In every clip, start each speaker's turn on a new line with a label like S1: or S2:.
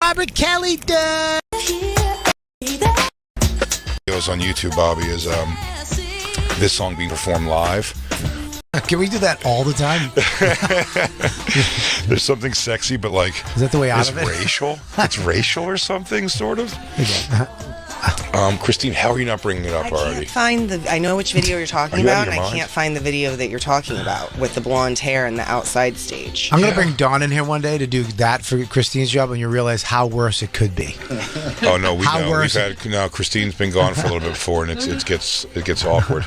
S1: Robert Kelly does.
S2: Videos on YouTube, Bobby, is this song being performed live.
S1: Can we do that all the time?
S2: There's something sexy, but like,
S1: is that the way out
S2: it's
S1: of it?
S2: racial. It's racial or something, sort of. Christine, how are you not bringing it up already?
S3: I know which video you're talking about, and I can't find the video that you're talking about with the blonde hair and the outside stage.
S1: I'm going to bring Dawn in here one day to do that for Christine's job, and you realize how worse it could be.
S2: Oh no, Christine's been gone for a little bit before, and it gets awkward.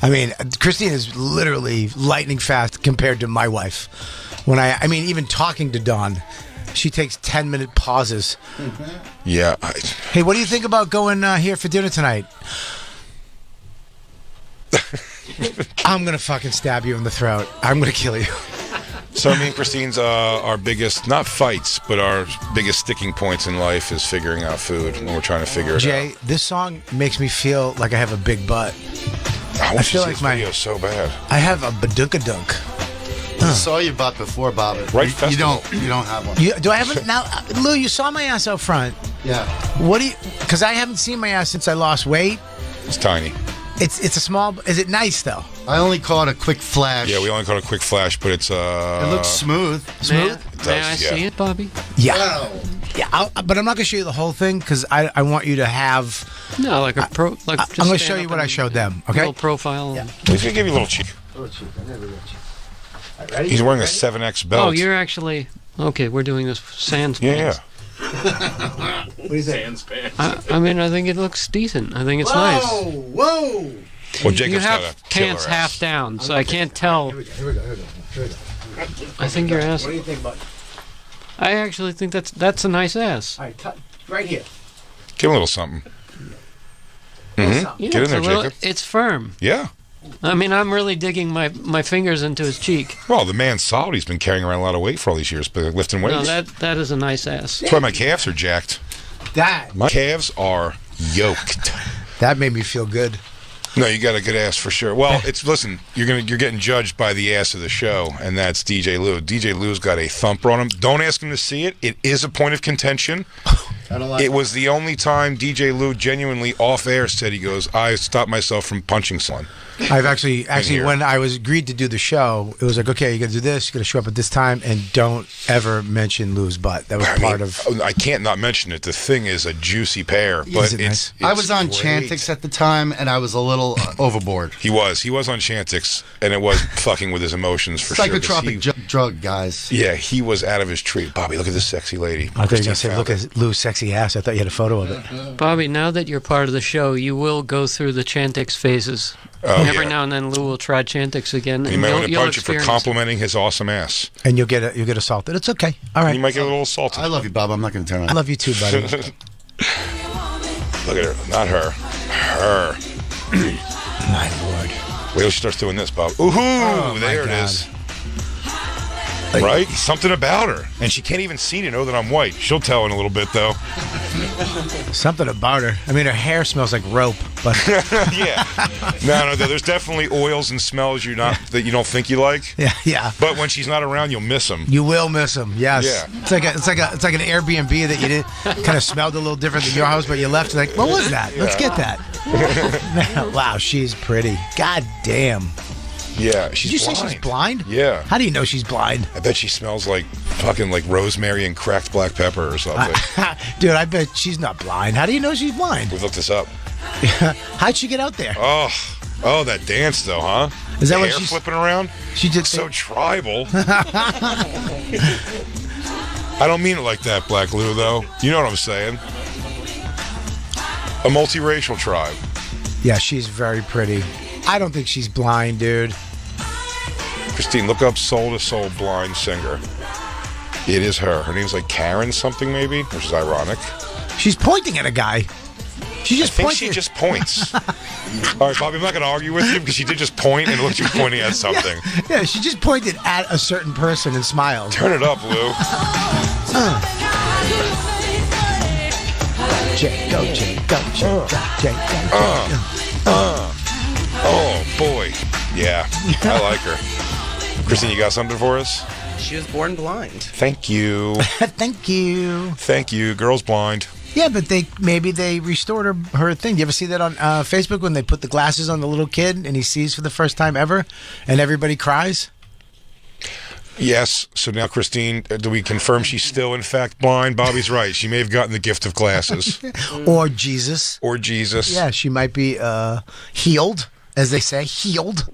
S1: I mean, Christine is literally lightning fast compared to my wife. I mean, even talking to Dawn, she takes 10-minute pauses.
S2: Yeah.
S1: Hey, what do you think about going here for dinner tonight? I'm going to fucking stab you in the throat. I'm going to kill you.
S2: So me and Christine's our biggest, not fights, but our biggest sticking points in life is figuring out food when we're trying to figure it out.
S1: Jay, this song makes me feel like I have a big butt.
S2: I feel like my video is so bad.
S1: I have a badunkadunk.
S4: I saw your butt before, Bob.
S2: Right,
S4: you don't have one.
S1: Do I have it now? Lou, you saw my ass out front.
S4: Yeah.
S1: What do you? Because I haven't seen my ass since I lost weight.
S2: It's tiny.
S1: It's a small. Is it nice though?
S4: I only caught a quick flash.
S2: Yeah, we only caught a quick flash, but it's
S4: It looks smooth.
S1: Smooth.
S5: May I see it, Bobby?
S1: Yeah.
S4: Wow.
S1: Yeah, but I'm not gonna show you the whole thing because I want you to have.
S5: No, like a pro. Like
S1: I'm gonna show you what I showed them. Okay.
S5: Little profile.
S1: Yeah.
S2: He's gonna give you a little cheek.
S1: Ready?
S2: He's wearing a 7X belt.
S5: Oh, you're actually okay. We're doing this sans
S2: Yeah.
S1: What do you think?
S5: I mean, I think it looks decent. I think it's nice.
S1: Whoa!
S2: Well,
S5: You
S2: Jacob's got
S5: have
S2: a killer
S5: pants
S2: ass.
S5: half down, so I can't tell.
S1: Here we go.
S5: I think your ass.
S1: What do you think, bud?
S5: I actually think that's a nice ass.
S1: All right, right here.
S2: Give him a little something.
S5: Yeah,
S2: Get in there, Jacob.
S5: It's firm.
S2: Yeah.
S5: I mean, I'm really digging my fingers into his cheek.
S2: Well, the man's solid. He's been carrying around a lot of weight for all these years, but lifting weights.
S5: No, that is a nice ass.
S2: That's why my calves are jacked. My calves are yoked.
S1: That made me feel good.
S2: No, you got a good ass for sure. Well, listen, you're getting judged by the ass of the show, and that's DJ Lou. DJ Lou's got a thumper on him. Don't ask him to see it. It is a point of contention. It was the only time DJ Lou genuinely off air said, he goes, I stopped myself from punching someone.
S1: I've actually when I was agreed to do the show, it was like, okay, you got to do this, you got to show up at this time, and don't ever mention Lou's butt. That was
S2: I can't not mention it. The thing is a juicy pair, but
S1: nice?
S4: I was on
S2: great.
S4: Chantix at the time, and I was a little overboard.
S2: He was on Chantix, and it was fucking with his emotions for sure.
S4: Psychotropic drug, guys.
S2: Yeah, he was out of his tree. Bobby, look at this sexy lady.
S1: I thought you were going to say, look at Lou's sexy ass. I thought you had a photo of it.
S5: Bobby, now that you're part of the show, you will go through the Chantix phases. Every now and then, Lou will try Chantix again.
S2: You might want to punch it for complimenting his awesome ass.
S1: And you'll get assaulted. It's okay. All right.
S2: You might get a little assaulted.
S4: I love you, Bob. I'm not going to turn on.
S1: I love you too, buddy.
S2: Look at her. Not her. Her.
S1: My lord.
S2: Wait till she starts doing this, Bob. Ooh, there it is. Right? Something about her. And she can't even see to know that I'm white. She'll tell in a little bit, though.
S1: Something about her. I mean, her hair smells like rope, but
S2: yeah. No, there's definitely oils and smells that you don't think you like.
S1: Yeah.
S2: But when she's not around, you'll miss them.
S1: You will miss them. Yes.
S2: Yeah.
S1: It's like an Airbnb that you did kind of smelled a little different than your house, but you left like, what was that? Let's get that. Wow, she's pretty. God damn.
S2: Yeah,
S1: Did you say she's blind?
S2: Yeah.
S1: How do you know she's blind?
S2: I bet she smells like fucking like rosemary and cracked black pepper or something.
S1: Dude, I bet she's not blind. How do you know she's blind?
S2: We've looked this up.
S1: How'd she get out there?
S2: Oh, that dance though, huh?
S1: Is that
S2: the
S1: what
S2: hair
S1: she's
S2: flipping around?
S1: She did
S2: so tribal. I don't mean it like that, Black Lou, though. You know what I'm saying? A multiracial tribe.
S1: Yeah, she's very pretty. I don't think she's blind, dude.
S2: Christine, look up Soul to Soul blind singer. It is her. Her name's like Karen something, maybe, which is ironic.
S1: She's pointing at a guy. She just
S2: I think she just points. All right, Bobby, I'm not going to argue with you because she did just point and it looked like she was pointing at something.
S1: Yeah, she just pointed at a certain person and smiled.
S2: Turn it up, Lou.
S1: Jay, go, Jay, go, Jay, Jay,
S2: Oh, boy. Yeah, I like her. Christine, you got something for us?
S3: She was born blind.
S2: Thank you.
S1: Thank you.
S2: Thank you. Girl's blind.
S1: Yeah, but maybe they restored her thing. Do you ever see that on Facebook when they put the glasses on the little kid and he sees for the first time ever and everybody cries?
S2: Yes. So now, Christine, do we confirm she's still, in fact, blind? Bobby's right. She may have gotten the gift of glasses.
S1: Or Jesus.
S2: Or Jesus.
S1: Yeah, she might be healed, as they say, healed.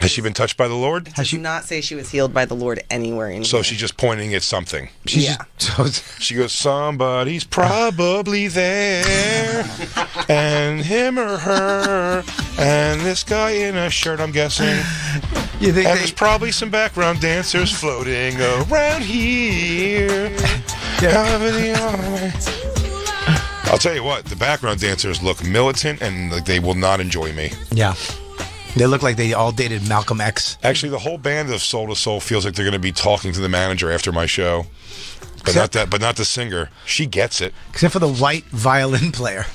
S2: Has she been touched by the Lord?
S3: Does not say she was healed by the Lord anywhere in
S2: So
S3: here.
S2: she's just pointing at something. She goes, somebody's probably there, and him or her, and this guy in a shirt, I'm guessing.
S1: You think
S2: And there's probably some background dancers floating around here. I'll tell you what, the background dancers look militant, and like, they will not enjoy me.
S1: Yeah. They look like they all dated Malcolm X.
S2: Actually, the whole band of Soul to Soul feels like they're going to be talking to the manager after my show. But not the singer. She gets it.
S1: Except for the white violin player.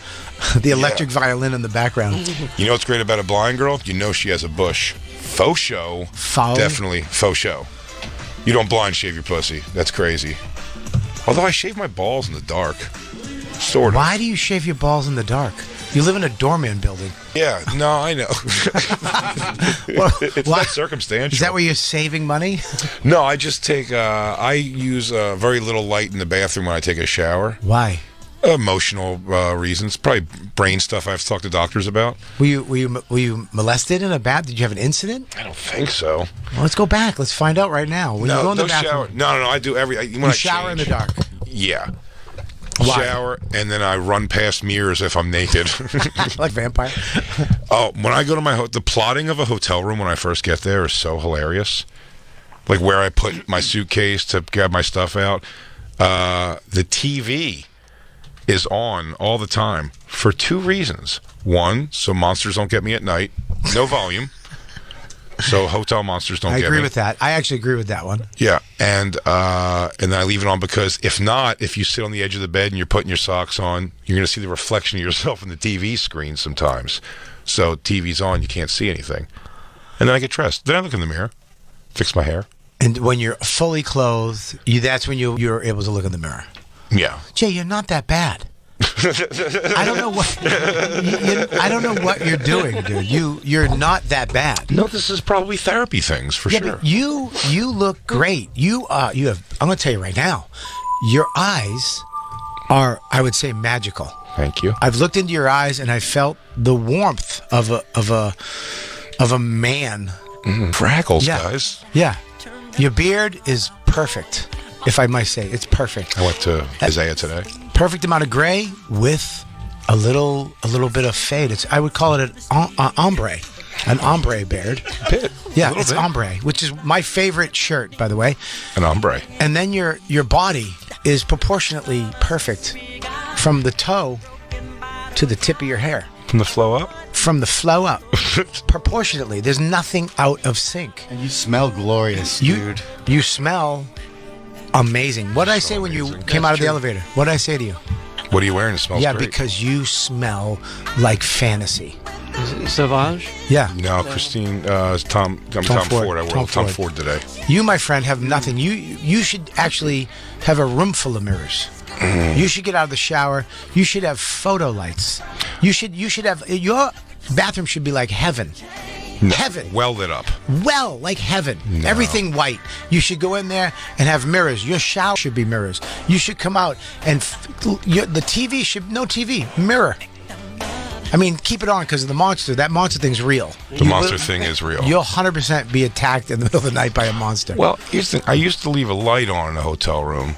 S1: The electric violin in the background.
S2: You know what's great about a blind girl? You know she has a bush. Faux show. Definitely faux show. You don't blind shave your pussy. That's crazy. Although I shave my balls in the dark. Sort of.
S1: Why do you shave your balls in the dark? You live in a doorman building.
S2: Yeah, no, I know. It's not circumstantial.
S1: Is that where you're saving money?
S2: No, I just take, I use very little light in the bathroom when I take a shower.
S1: Why?
S2: Emotional reasons. Probably brain stuff I have to talk to doctors about.
S1: Were you molested in a bath? Did you have an incident?
S2: I don't think so.
S1: Well, let's go back. Let's find out right now. When you go in the bathroom,
S2: shower. No, I do when
S1: you
S2: I
S1: shower in the dark.
S2: Yeah.
S1: Why?
S2: Shower, and then I run past mirrors if I'm naked.
S1: Like vampire.
S2: Oh, when I go to the plotting of a hotel room when I first get there is so hilarious. Like where I put my suitcase to grab my stuff out. The TV is on all the time for two reasons. One, so monsters don't get me at night. No volume. So hotel monsters don't get me.
S1: I agree with that. I actually agree with that one.
S2: Yeah, and then I leave it on because if you sit on the edge of the bed and you're putting your socks on, you're going to see the reflection of yourself in the TV screen sometimes. So TV's on, you can't see anything. And then I get dressed. Then I look in the mirror, fix my hair.
S1: And when you're fully clothed, that's when you're able to look in the mirror.
S2: Yeah.
S1: Jay, you're not that bad. I don't know what I don't know what you're doing, dude. You're not that bad.
S2: No, this is probably therapy things for sure.
S1: But you look great. You have. I'm going to tell you right now. Your eyes are, I would say, magical.
S2: Thank you.
S1: I've looked into your eyes and I felt the warmth of a man.
S2: Freckles, guys.
S1: Yeah. Your beard is perfect, if I might say. It's perfect.
S2: I went to Isaiah today.
S1: Perfect amount of gray with a little bit of fade. I would call it an ombre beard.
S2: Bit.
S1: Yeah, it's ombre, which is my favorite shirt, by the way.
S2: An ombre.
S1: And then your body is proportionately perfect from the toe to the tip of your hair.
S2: From the flow up?
S1: From the flow up. Proportionately. There's nothing out of sync.
S4: And you smell glorious, dude.
S1: You smell amazing. What did I say when you came out of the elevator? What did I say to you?
S2: What are you wearing? It smells great.
S1: Because you smell like fantasy.
S5: Sauvage?
S1: Yeah.
S2: No, Christine, I'm Tom Ford. I wore Tom Ford today.
S1: You, my friend, have nothing. You should actually have a room full of mirrors. You should get out of the shower. You should have photo lights. You should have, your bathroom should be like heaven.
S2: No,
S1: heaven.
S2: Well lit up.
S1: Well, like heaven.
S2: No.
S1: Everything white. You should go in there and have mirrors. Your shower should be mirrors. You should come out and the TV should, no TV, mirror. I mean, keep it on because of the monster. That monster thing's real.
S2: The monster thing is real.
S1: You'll 100% be attacked in the middle of the night by a monster.
S2: Well, here's the thing. I used to leave a light on in a hotel room.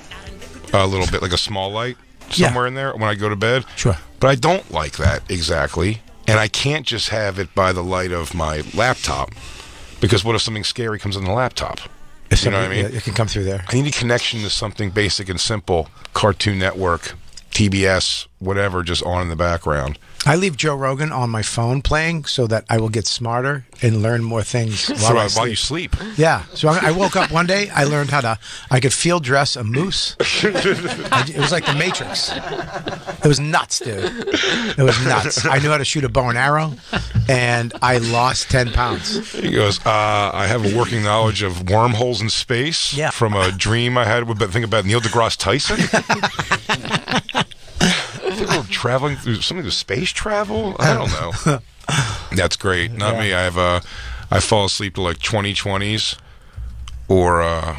S2: A little bit, like a small light somewhere in there when I go to bed.
S1: Sure.
S2: But I don't like that exactly. And I can't just have it by the light of my laptop. Because what if something scary comes on the laptop? You know what I mean?
S1: It can come through there.
S2: I need a connection to something basic and simple. Cartoon Network, TBS, whatever, just on in the background.
S1: I leave Joe Rogan on my phone playing so that I will get smarter and learn more things
S2: while you sleep.
S1: Yeah. So I woke up one day. I learned I could field dress a moose. It was like the Matrix. It was nuts, dude. It was nuts. I knew how to shoot a bow and arrow, and I lost 10 pounds.
S2: He goes, I have a working knowledge of wormholes in space from a dream I had. Think about Neil deGrasse Tyson. I think we're traveling through something to space travel. I don't know. That's great. Not me. I fall asleep to like 2020s, or I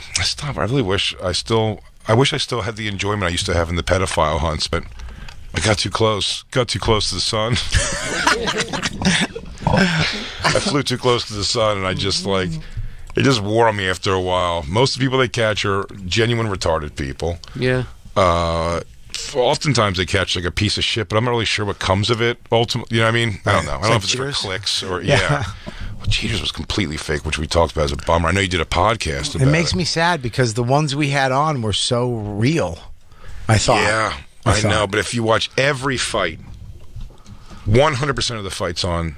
S2: really wish I still had the enjoyment I used to have in the pedophile hunts, but I got too close. Got too close to the sun. I flew too close to the sun, and I just it just wore on me after a while. Most of the people they catch are genuine retarded people.
S5: Yeah.
S2: Oftentimes they catch like a piece of shit, but I'm not really sure what comes of it. Ultimately, you know what I mean? I don't know. I don't know if it's for clicks or Well, Cheaters was completely fake, which we talked about as a bummer. I know you did a podcast about it.
S1: It makes me sad because the ones we had on were so real. I thought.
S2: Yeah, I know. But if you watch every fight, 100% of the fights on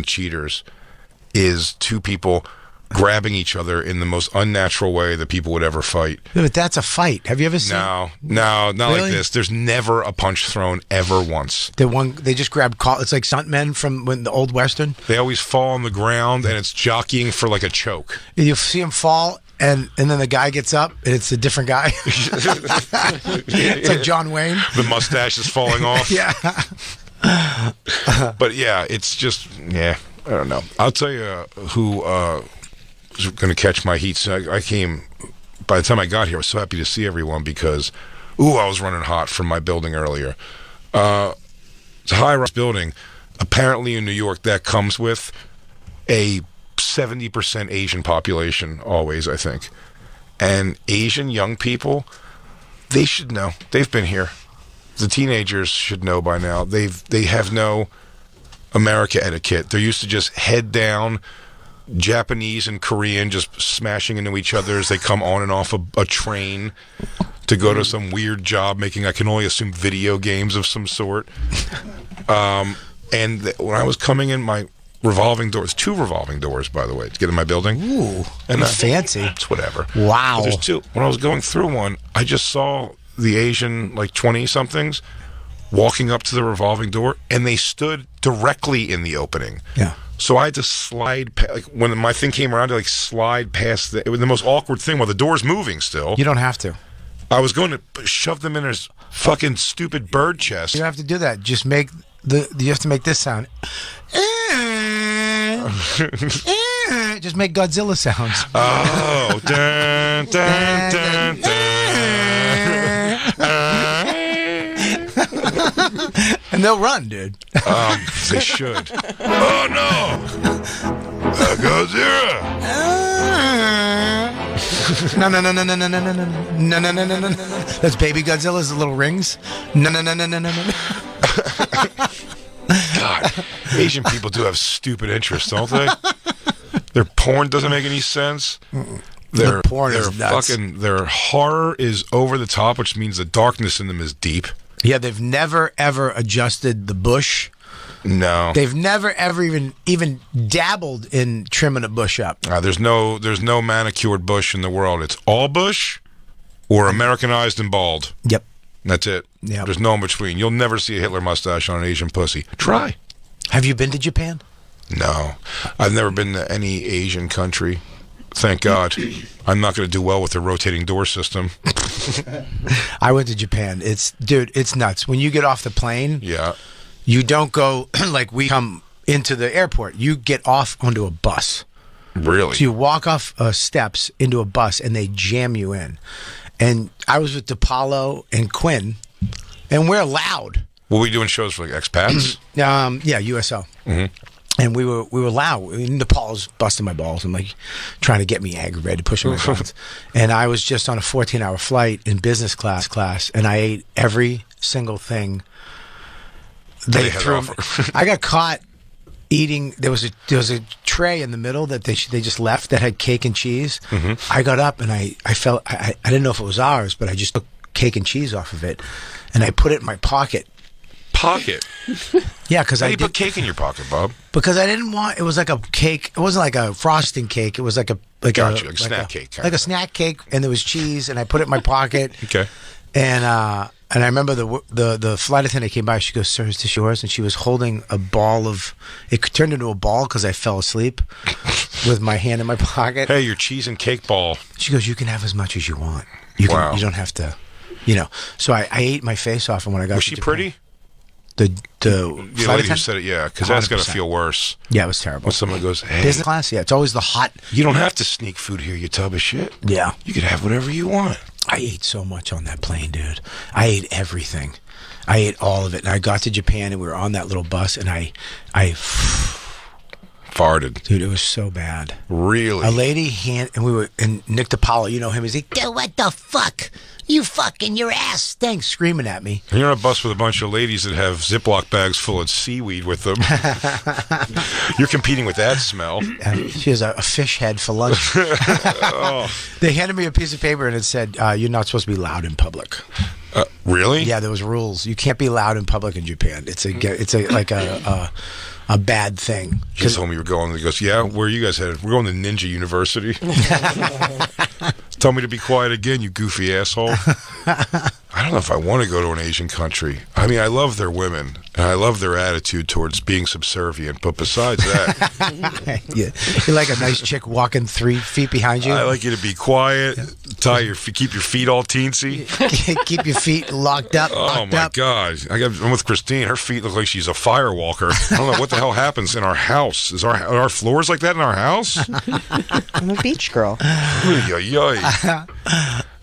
S2: Cheaters is two people grabbing each other in the most unnatural way that people would ever fight.
S1: Yeah, but that's a fight. Have you ever seen?
S2: No, not
S1: really?
S2: like this. There's never a punch thrown ever once.
S1: They just grab. It's like stuntmen from when the old Western.
S2: They always fall on the ground, and it's jockeying for like a choke.
S1: You see them fall, and then the guy gets up, and it's a different guy. It's like John Wayne.
S2: The mustache is falling off.
S1: Yeah.
S2: But yeah, it's just I don't know. I'll tell you who. Was going to catch my heat. So I came, by the time I got here, I was so happy to see everyone because, I was running hot from my building earlier. It's a high-rise building. Apparently in New York, that comes with a 70% Asian population always, I think. And Asian young people, they should know. They've been here. The teenagers should know by now. They have no America etiquette. They're used to just head down, Japanese and Korean just smashing into each other as they come on and off a train to go to some weird job making, I can only assume, video games of some sort. And when I was coming in, my revolving doors, 2 revolving doors, by the way, to get in my building.
S1: Ooh,
S2: and
S1: fancy.
S2: It's whatever.
S1: Wow.
S2: But there's 2. When I was going through one, I just saw the Asian, 20-somethings, walking up to the revolving door, and they stood directly in the opening.
S1: Yeah.
S2: So I had to slide, when my thing came around, to slide past it was the most awkward thing while the door's moving still.
S1: You don't have to.
S2: I was going to shove them in his fucking stupid bird chest.
S1: You don't have to do that. Just you have to make this sound. Just make Godzilla sounds.
S2: Oh, dun, dun, dun, dun.
S1: And they'll run, dude.
S2: They should. Oh no! Godzilla!
S1: No. That's baby Godzilla's the little rings. No.
S2: God, Asian people do have stupid interests, don't they? Their porn doesn't make any sense. Their
S1: porn is nuts.
S2: Their horror is over the top, which means the darkness in them is deep.
S1: Yeah, they've never ever adjusted the bush.
S2: No,
S1: they've never ever even dabbled in trimming a bush up.
S2: There's no manicured bush in the world. It's all bush or Americanized and bald.
S1: Yep,
S2: that's it.
S1: Yep.
S2: There's no in between. You'll never see a Hitler mustache on an Asian pussy. Try.
S1: Have you been to Japan?
S2: No, I've never been to any Asian country. Thank God. I'm not going to do well with the rotating door system.
S1: I went to Japan. It's nuts. When you get off the plane, you don't go like we come into the airport. You get off onto a bus.
S2: Really?
S1: So you walk off steps into a bus, and they jam you in. And I was with DePaulo and Quinn, and we're loud.
S2: Were we doing shows for expats?
S1: Yeah, USO. Mm-hmm. And we were loud. Nepal's busting my balls. I'm trying to get me aggravated, pushing my buttons. And I was just on a 14-hour flight in business class, and I ate every single thing they threw. I got caught eating. There was a tray in the middle that they just left that had cake and cheese. Mm-hmm. I got up and I felt I didn't know if it was ours, but I just took cake and cheese off of it, and I put it in my pocket.
S2: pocket.
S1: Yeah, because
S2: How
S1: I
S2: do you put cake in your pocket, Bob?
S1: Because I didn't want. It was like a cake. It wasn't like a frosting cake. It was like a
S2: Gotcha, like snack cake.
S1: Like a snack cake, and there was cheese, and I put it in my pocket.
S2: Okay.
S1: And I remember the flight attendant came by. She goes, "Sir, is this yours?" And she was holding a ball of. It turned into a ball because I fell asleep with my hand in my pocket.
S2: Hey, your cheese and cake ball.
S1: She goes, "You can have as much as you want. You don't have to, So I ate my face off, and when I got
S2: was she pretty?
S1: The
S2: lady who said it, yeah, because that's got to feel worse.
S1: Yeah, it was terrible.
S2: When someone goes, hey.
S1: Business class, yeah, it's always the hot.
S2: You don't have to sneak food here, you tub of shit.
S1: Yeah.
S2: You can have whatever you want.
S1: I ate so much on that plane, dude. I ate everything. I ate all of it. And I got to Japan, and we were on that little bus, and I
S2: farted.
S1: Dude, it was so bad.
S2: Really?
S1: A lady and Nick DiPaolo, you know him, he's like, dude, what the fuck? You fucking your ass stinks, screaming at me.
S2: And you're on a bus with a bunch of ladies that have Ziploc bags full of seaweed with them. You're competing with that smell.
S1: She has a fish head for lunch. Oh. They handed me a piece of paper and it said, you're not supposed to be loud in public.
S2: Really?
S1: Yeah, there was rules. You can't be loud in public in Japan. It's a bad thing.
S2: He told me you were going. He goes, yeah, where are you guys headed? We're going to Ninja University. Tell me to be quiet again, you goofy asshole. I don't know if I want to go to an Asian country. I mean, I love their women, and I love their attitude towards being subservient, but besides that...
S1: You like a nice chick walking 3 feet behind you?
S2: I like you to be quiet, keep your feet all teensy.
S1: Keep your feet locked up.
S2: Oh, my God. I'm with Christine. Her feet look like she's a firewalker. I don't know what the hell happens in our house. Are our floors like that in our house?
S3: I'm a beach girl.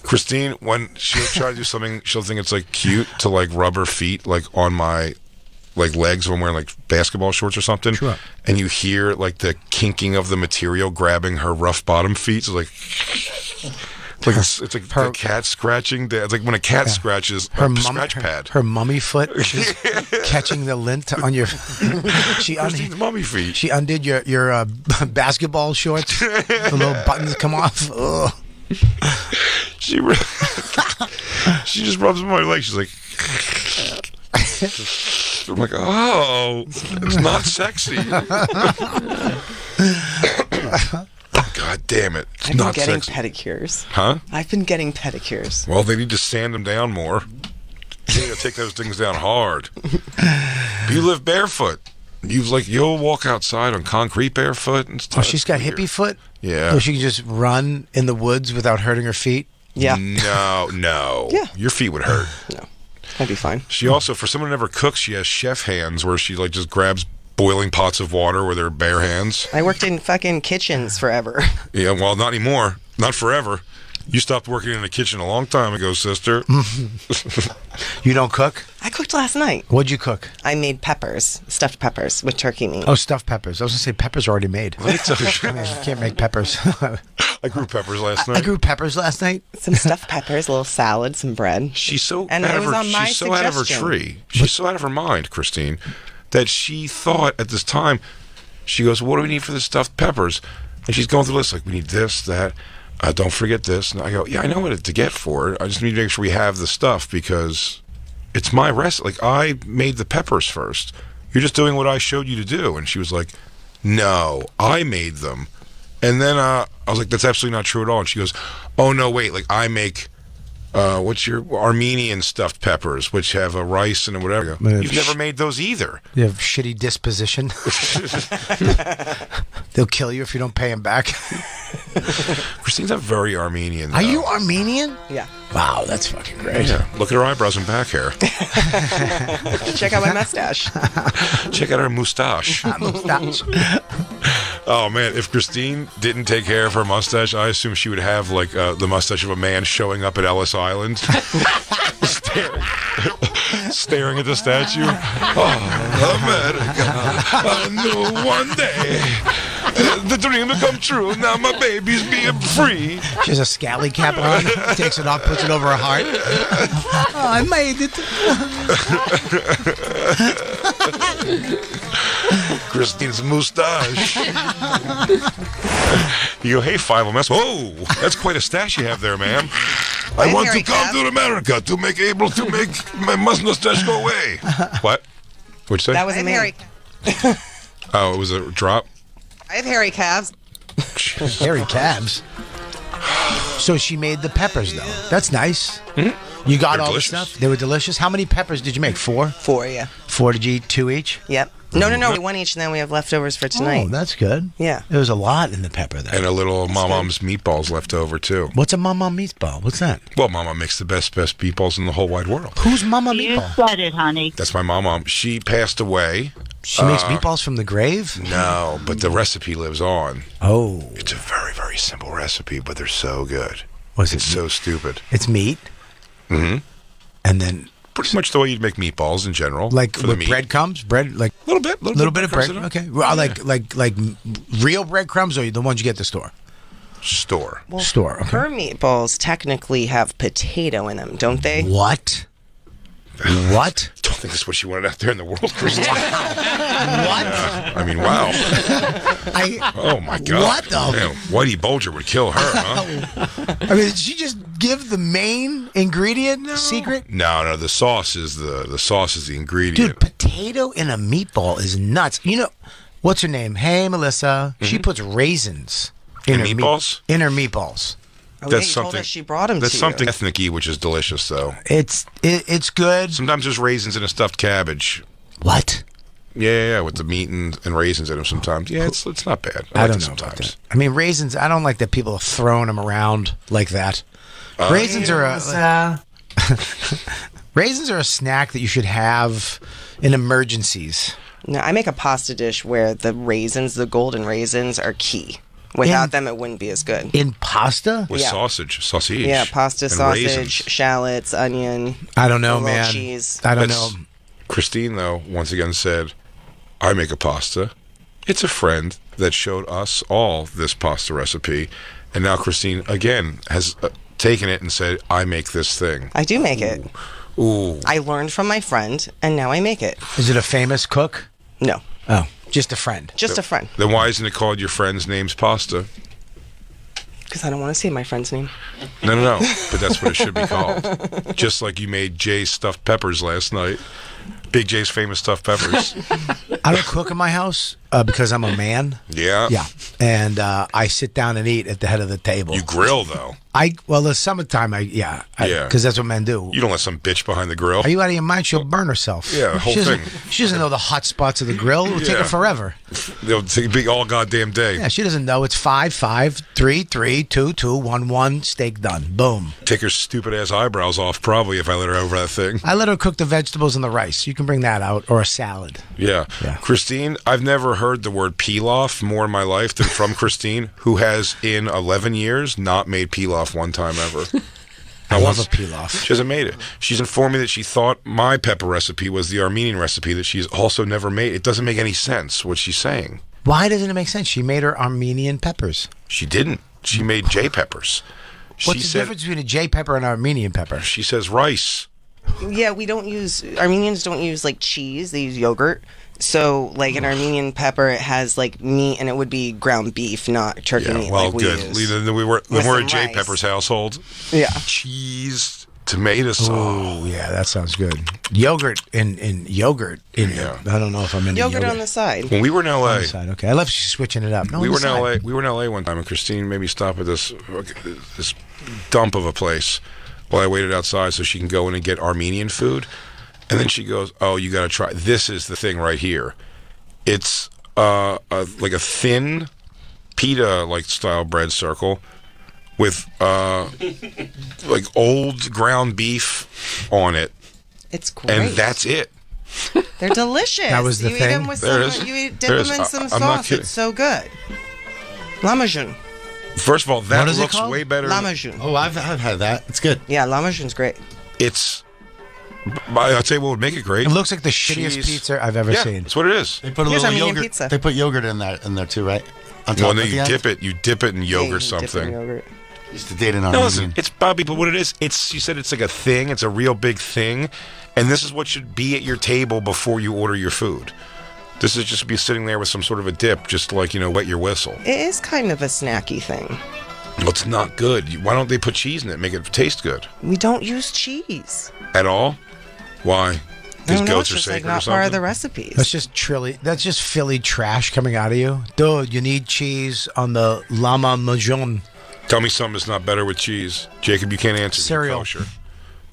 S2: Christine, when she'll try to do something, she'll think it's like cute to like rub her feet like on my like legs when I'm wearing like basketball shorts or something.
S1: Sure.
S2: And you hear like the kinking of the material grabbing her rough bottom feet. So it's like a cat scratching. It's like when a cat scratches a scratch pad.
S1: Her mummy foot is catching the lint on your.
S2: Christine's mummy feet.
S1: She undid your basketball shorts. The little buttons come off. Ugh.
S2: She just rubs my leg. She's like, I'm like, oh, it's not sexy. God damn it! It's not sexy.
S3: I've been getting pedicures.
S2: Huh?
S3: I've been getting pedicures.
S2: Well, they need to sand them down more. You need to take those things down hard. You live barefoot. You'll walk outside on concrete barefoot and stuff.
S1: Oh, she's got hippie foot?
S2: Yeah.
S1: So she can just run in the woods without hurting her feet?
S3: Yeah.
S2: No.
S3: Yeah.
S2: Your feet would hurt.
S3: No. That'd be fine.
S2: She also, for someone who never cooks, she has chef hands where she like just grabs boiling pots of water with her bare hands.
S3: I worked in fucking kitchens forever.
S2: Yeah, well, not anymore. Not forever. You stopped working in the kitchen a long time ago, sister.
S1: You don't cook?
S3: I cooked last night.
S1: What'd you cook?
S3: I made peppers, stuffed peppers with turkey meat.
S1: Oh, stuffed peppers. I was going to say peppers are already made. I mean, you can't make peppers.
S2: I grew peppers last night.
S1: I grew peppers last night.
S3: Some stuffed peppers, a little salad, some bread.
S2: She's so
S3: and
S2: out
S3: it
S2: of
S3: was
S2: her,
S3: on my
S2: she's so out of her
S3: suggestion.
S2: tree. She's so out of her mind, Christine, that she thought at this time, she goes, what do we need for the stuffed peppers? And she's going through the list, like, we need this, that. Don't forget this. And I go, yeah, I know what to get for it. I just need to make sure we have the stuff because it's my recipe. Like, I made the peppers first. You're just doing what I showed you to do. And she was like, no, I made them. And then I was like, that's absolutely not true at all. And she goes, oh, no, wait. Like, I make, what's your Armenian stuffed peppers, which have a rice and whatever. You've never made those either.
S1: You have shitty disposition. They'll kill you if you don't pay them back.
S2: Christine's not very Armenian, though.
S1: Are you Armenian?
S3: Yeah.
S1: Wow, that's fucking great.
S2: Yeah. Look at her eyebrows and back hair.
S3: Check out my mustache.
S2: Check out her mustache. Oh, man, if Christine didn't take care of her mustache, I assume she would have, like, the mustache of a man showing up at Ellis Island. Staring at the statue. Oh, America. I knew one day the dream will come true. Now my baby's being free.
S1: She has a scally cap on, takes it off, puts it over her heart. Oh, I made it.
S2: Christine's mustache. You go, hey, 5MS. Oh, that's quite a stash you have there, ma'am. I want to come to America to make my mustache go away. What? What'd you say?
S3: That was
S6: I
S3: a
S6: have hairy.
S2: Oh, it was a drop?
S6: I have hairy calves.
S1: Hairy calves. So she made the peppers, though. That's nice. You got
S2: They're
S1: all
S2: delicious.
S1: the stuff. They were delicious. How many peppers did you make? 4?
S3: 4, yeah.
S1: 4 did you eat? 2 each?
S3: Yep. No. 1 each, and then we have leftovers for tonight.
S1: Oh, that's good.
S3: Yeah.
S1: There was a lot in the pepper there.
S2: And a little Mama's meatballs left over, too.
S1: What's a mama meatball? What's that?
S2: Well, Mama makes the best meatballs in the whole wide world.
S1: Who's mama
S7: You
S1: meatball?
S7: said it, honey.
S2: That's my mom. She passed away.
S1: She makes meatballs from the grave?
S2: No, but the recipe lives on.
S1: Oh.
S2: It's a very, very simple recipe, but they're so good.
S1: Was
S2: It's
S1: it?
S2: so stupid.
S1: It's meat?
S2: Mm-hmm.
S1: And then,
S2: Pretty much the way you'd make meatballs in general.
S1: like,
S2: for the
S1: with
S2: meat.
S1: breadcrumbs? Bread, like,
S2: Little bit
S1: of bread.
S2: in it.
S1: Okay. Well, like real breadcrumbs or the ones you get at the store?
S2: Store.
S3: Well,
S1: Store, okay.
S3: her meatballs technically have potato in them, don't they?
S1: What? What?
S2: Don't think that's what she wanted out there in the world, Christine.
S1: What?
S2: I mean, wow. Oh my God.
S1: What the?
S2: Man, Whitey Bulger would kill her, huh?
S1: I mean, did she just give the main ingredient secret?
S2: No. The sauce is the ingredient.
S1: Dude, potato in a meatball is nuts. You know, what's her name? Hey, Melissa. She puts raisins
S2: In
S1: her
S2: meatballs?
S1: in her meatballs.
S3: Oh,
S2: That's
S3: yeah, you told
S2: something.
S3: us she brought them
S2: That's
S3: to
S2: something
S3: you.
S2: ethnic-y, which is delicious, though.
S1: It's good.
S2: Sometimes there's raisins in a stuffed cabbage.
S1: What?
S2: Yeah, with the meat and raisins in them sometimes. Yeah, it's not bad.
S1: I
S2: like
S1: don't
S2: it
S1: know about
S2: sometimes.
S1: that. I mean, raisins. I don't like that people are throwing them around like that. Raisins are raisins are a snack that you should have in emergencies.
S3: No, I make a pasta dish where the raisins, the golden raisins, are key. Without
S1: In-
S3: them, it wouldn't be as good.
S1: In pasta?
S2: With
S3: Yeah.
S2: sausage.
S3: Yeah, pasta,
S2: and
S3: sausage,
S2: raisins.
S3: shallots, onion.
S1: I don't know,
S3: A little
S1: man.
S3: cheese.
S1: I don't
S2: That's-
S1: know.
S2: Christine, though, once again said, I make a pasta. It's a friend that showed us all this pasta recipe. And now Christine, again, has taken it and said, I make this thing.
S3: I do make it.
S2: Ooh.
S3: I learned from my friend, and now I make it.
S1: Is it a famous cook?
S3: No,
S1: Oh, just a friend.
S3: just a friend.
S2: Then why isn't it called your friend's name's pasta?
S3: Because I don't want to say my friend's name.
S2: No. But that's what it should be called. Just like you made Jay's stuffed peppers last night. Big Jay's famous stuffed peppers.
S1: I don't cook in my house because I'm a man.
S2: Yeah.
S1: Yeah, and I sit down and eat at the head of the table.
S2: You grill, though.
S1: Well, the summertime,
S2: Yeah.
S1: because that's what men do.
S2: You don't let some bitch behind the grill.
S1: Are you out of your mind? She'll burn herself.
S2: Yeah, the whole
S1: she doesn't,
S2: thing.
S1: She doesn't know the hot spots of the grill. It'll take
S2: Yeah.
S1: her forever.
S2: They'll take a big all goddamn day.
S1: Yeah, she doesn't know it's 5, 5, 3, 3, 2, 2, 1, 1. Steak done. Boom.
S2: Take her stupid ass eyebrows off, probably, if I let her over that thing.
S1: I let her cook the vegetables and the rice. You can bring that out, or a salad.
S2: Yeah. Christine, I've never heard the word pilaf more in my life than from Christine, who has, in 11 years, not made pilaf one time ever.
S1: I love a pilaf.
S2: She hasn't made it. She's informed me that she thought my pepper recipe was the Armenian recipe that she's also never made. It doesn't make any sense what she's saying.
S1: Why doesn't it make sense? She made her Armenian peppers.
S2: She didn't. She made J peppers.
S1: What's the difference between a J pepper and an Armenian pepper?
S2: She says rice.
S3: Yeah, Armenians don't use like cheese, they use yogurt. So, like an Armenian pepper, it has like meat, and it would be ground beef, not turkey meat.
S2: Well,
S3: like we
S2: good.
S3: use.
S2: Then we're
S3: With
S2: a
S3: some
S2: J
S3: rice.
S2: Pepper's household.
S3: Yeah.
S2: Cheese, tomato sauce.
S1: Oh, yeah, that sounds good. Yogurt in yogurt.
S2: Yeah.
S1: I don't know if I'm into
S3: Yogurt
S1: yogurt.
S3: on the side.
S2: When we were in
S1: On
S2: LA,
S1: the side. Okay, I love she's switching it up. No,
S2: we
S1: on
S2: were
S1: the
S2: in
S1: side.
S2: LA. We were in LA one time, and Christine made me stop at this dump of a place while I waited outside so she can go in and get Armenian food. And then she goes, "Oh, you got to try. This is the thing right here. It's like a thin pita like style bread circle with like old ground beef on it,
S3: It's great.
S2: and that's it."
S3: They're delicious.
S1: That was the
S3: you
S1: thing?
S3: Eat them with
S2: There
S3: some,
S2: it is.
S3: you dip
S2: There it
S3: them
S2: is.
S3: in some
S2: I'm not
S3: sauce.
S2: kidding.
S3: It's so good. Lahmacun.
S2: First of all, that
S1: What is it
S2: looks
S1: called?
S2: way better.
S3: Lahmacun.
S4: Oh, I've had that. It's good.
S3: Yeah, Lahmacun's great.
S2: It's. I'd say what would make it great.
S1: It looks like the shittiest
S2: Cheese.
S1: pizza I've ever
S2: Yeah,
S1: seen.
S2: that's what it is.
S4: They put a
S3: Here's
S4: little
S3: Armenian
S4: yogurt.
S3: pizza.
S4: They put yogurt in there too, right? On top
S2: Well,
S4: at
S2: no,
S4: the
S2: you
S4: end?
S2: dip it. You dip it in
S3: Yeah,
S2: yogurt
S3: you dip it in
S2: something.
S3: yogurt.
S4: Used to date an
S2: No,
S4: Armenian.
S2: listen, it's Bobby, but what it is, it's. You said it's like a thing. It's a real big thing, and this is what should be at your table before you order your food. This is just be sitting there with some sort of a dip, just like wet your whistle.
S3: It is kind of a snacky thing.
S2: Well, it's not good. Why don't they put cheese in it, make it taste good
S3: We don't use cheese.
S2: at all? Why? His
S3: No,
S2: goats
S3: it's
S2: are
S3: just
S2: sacred
S3: like not
S2: or
S3: part of
S2: something?
S3: the recipes.
S1: That's just Philly trash coming out of you. Dude, you need cheese on the Lahmacun.
S2: Tell me something that's not better with cheese. Jacob, you can't answer.
S1: Cereal.
S2: Kosher.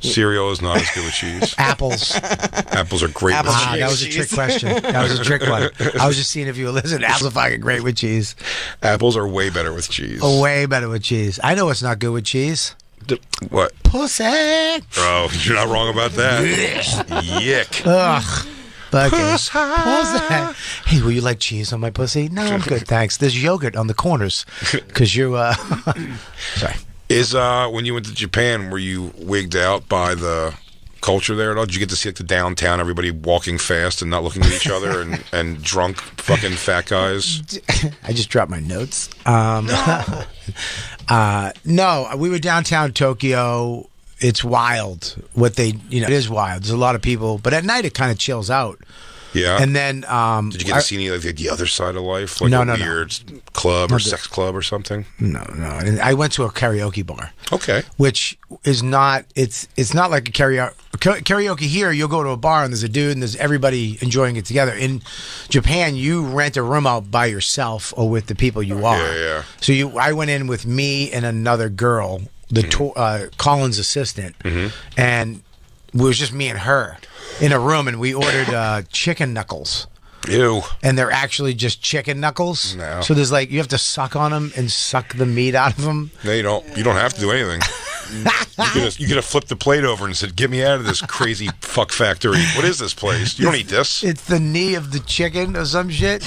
S2: Cereal is not as good with cheese.
S1: Apples.
S2: Apples are great with cheese.
S1: That was a trick question. That was a trick one. I was just seeing if you were listening. Apples are fucking great with cheese.
S2: Apples are way better with cheese.
S1: Oh, way better with cheese. I know what's not good with cheese.
S2: What?
S1: Pussy.
S2: Oh, you're not wrong about that. Yick.
S1: Ugh. Pussy. Hey, will you like cheese on my pussy? No, I'm good, thanks. There's yogurt on the corners. Because you, sorry.
S2: Is when you went to Japan, were you wigged out by the culture there at all? Did you get to see like the downtown, everybody walking fast and not looking at each other, and drunk fucking fat guys?
S1: I just dropped my notes. No, we were downtown Tokyo. It's wild. It is wild. There's a lot of people, but at night it kind of chills out.
S2: Yeah.
S1: And then,
S2: did you get to see any like the other side of life, like
S1: No,
S2: a
S1: no.
S2: weird club or sex club or something?
S1: No. And I went to a karaoke bar.
S2: Okay.
S1: Which is not. It's not like a karaoke here. You'll go to a bar and there's a dude and there's everybody enjoying it together. In Japan, you rent a room out by yourself or with the people you are.
S2: Yeah.
S1: So I went in with me and another girl, Colin's assistant, and it was just me and her in a room, and we ordered chicken knuckles.
S2: Ew.
S1: And they're actually just chicken knuckles.
S2: No.
S1: So there's you have to suck on them and suck the meat out of them.
S2: No, you don't. You don't have to do anything. You could have flipped the plate over and said, "Get me out of this crazy fuck factory. What is this place? You don't eat this."
S1: It's the knee of the chicken or some shit,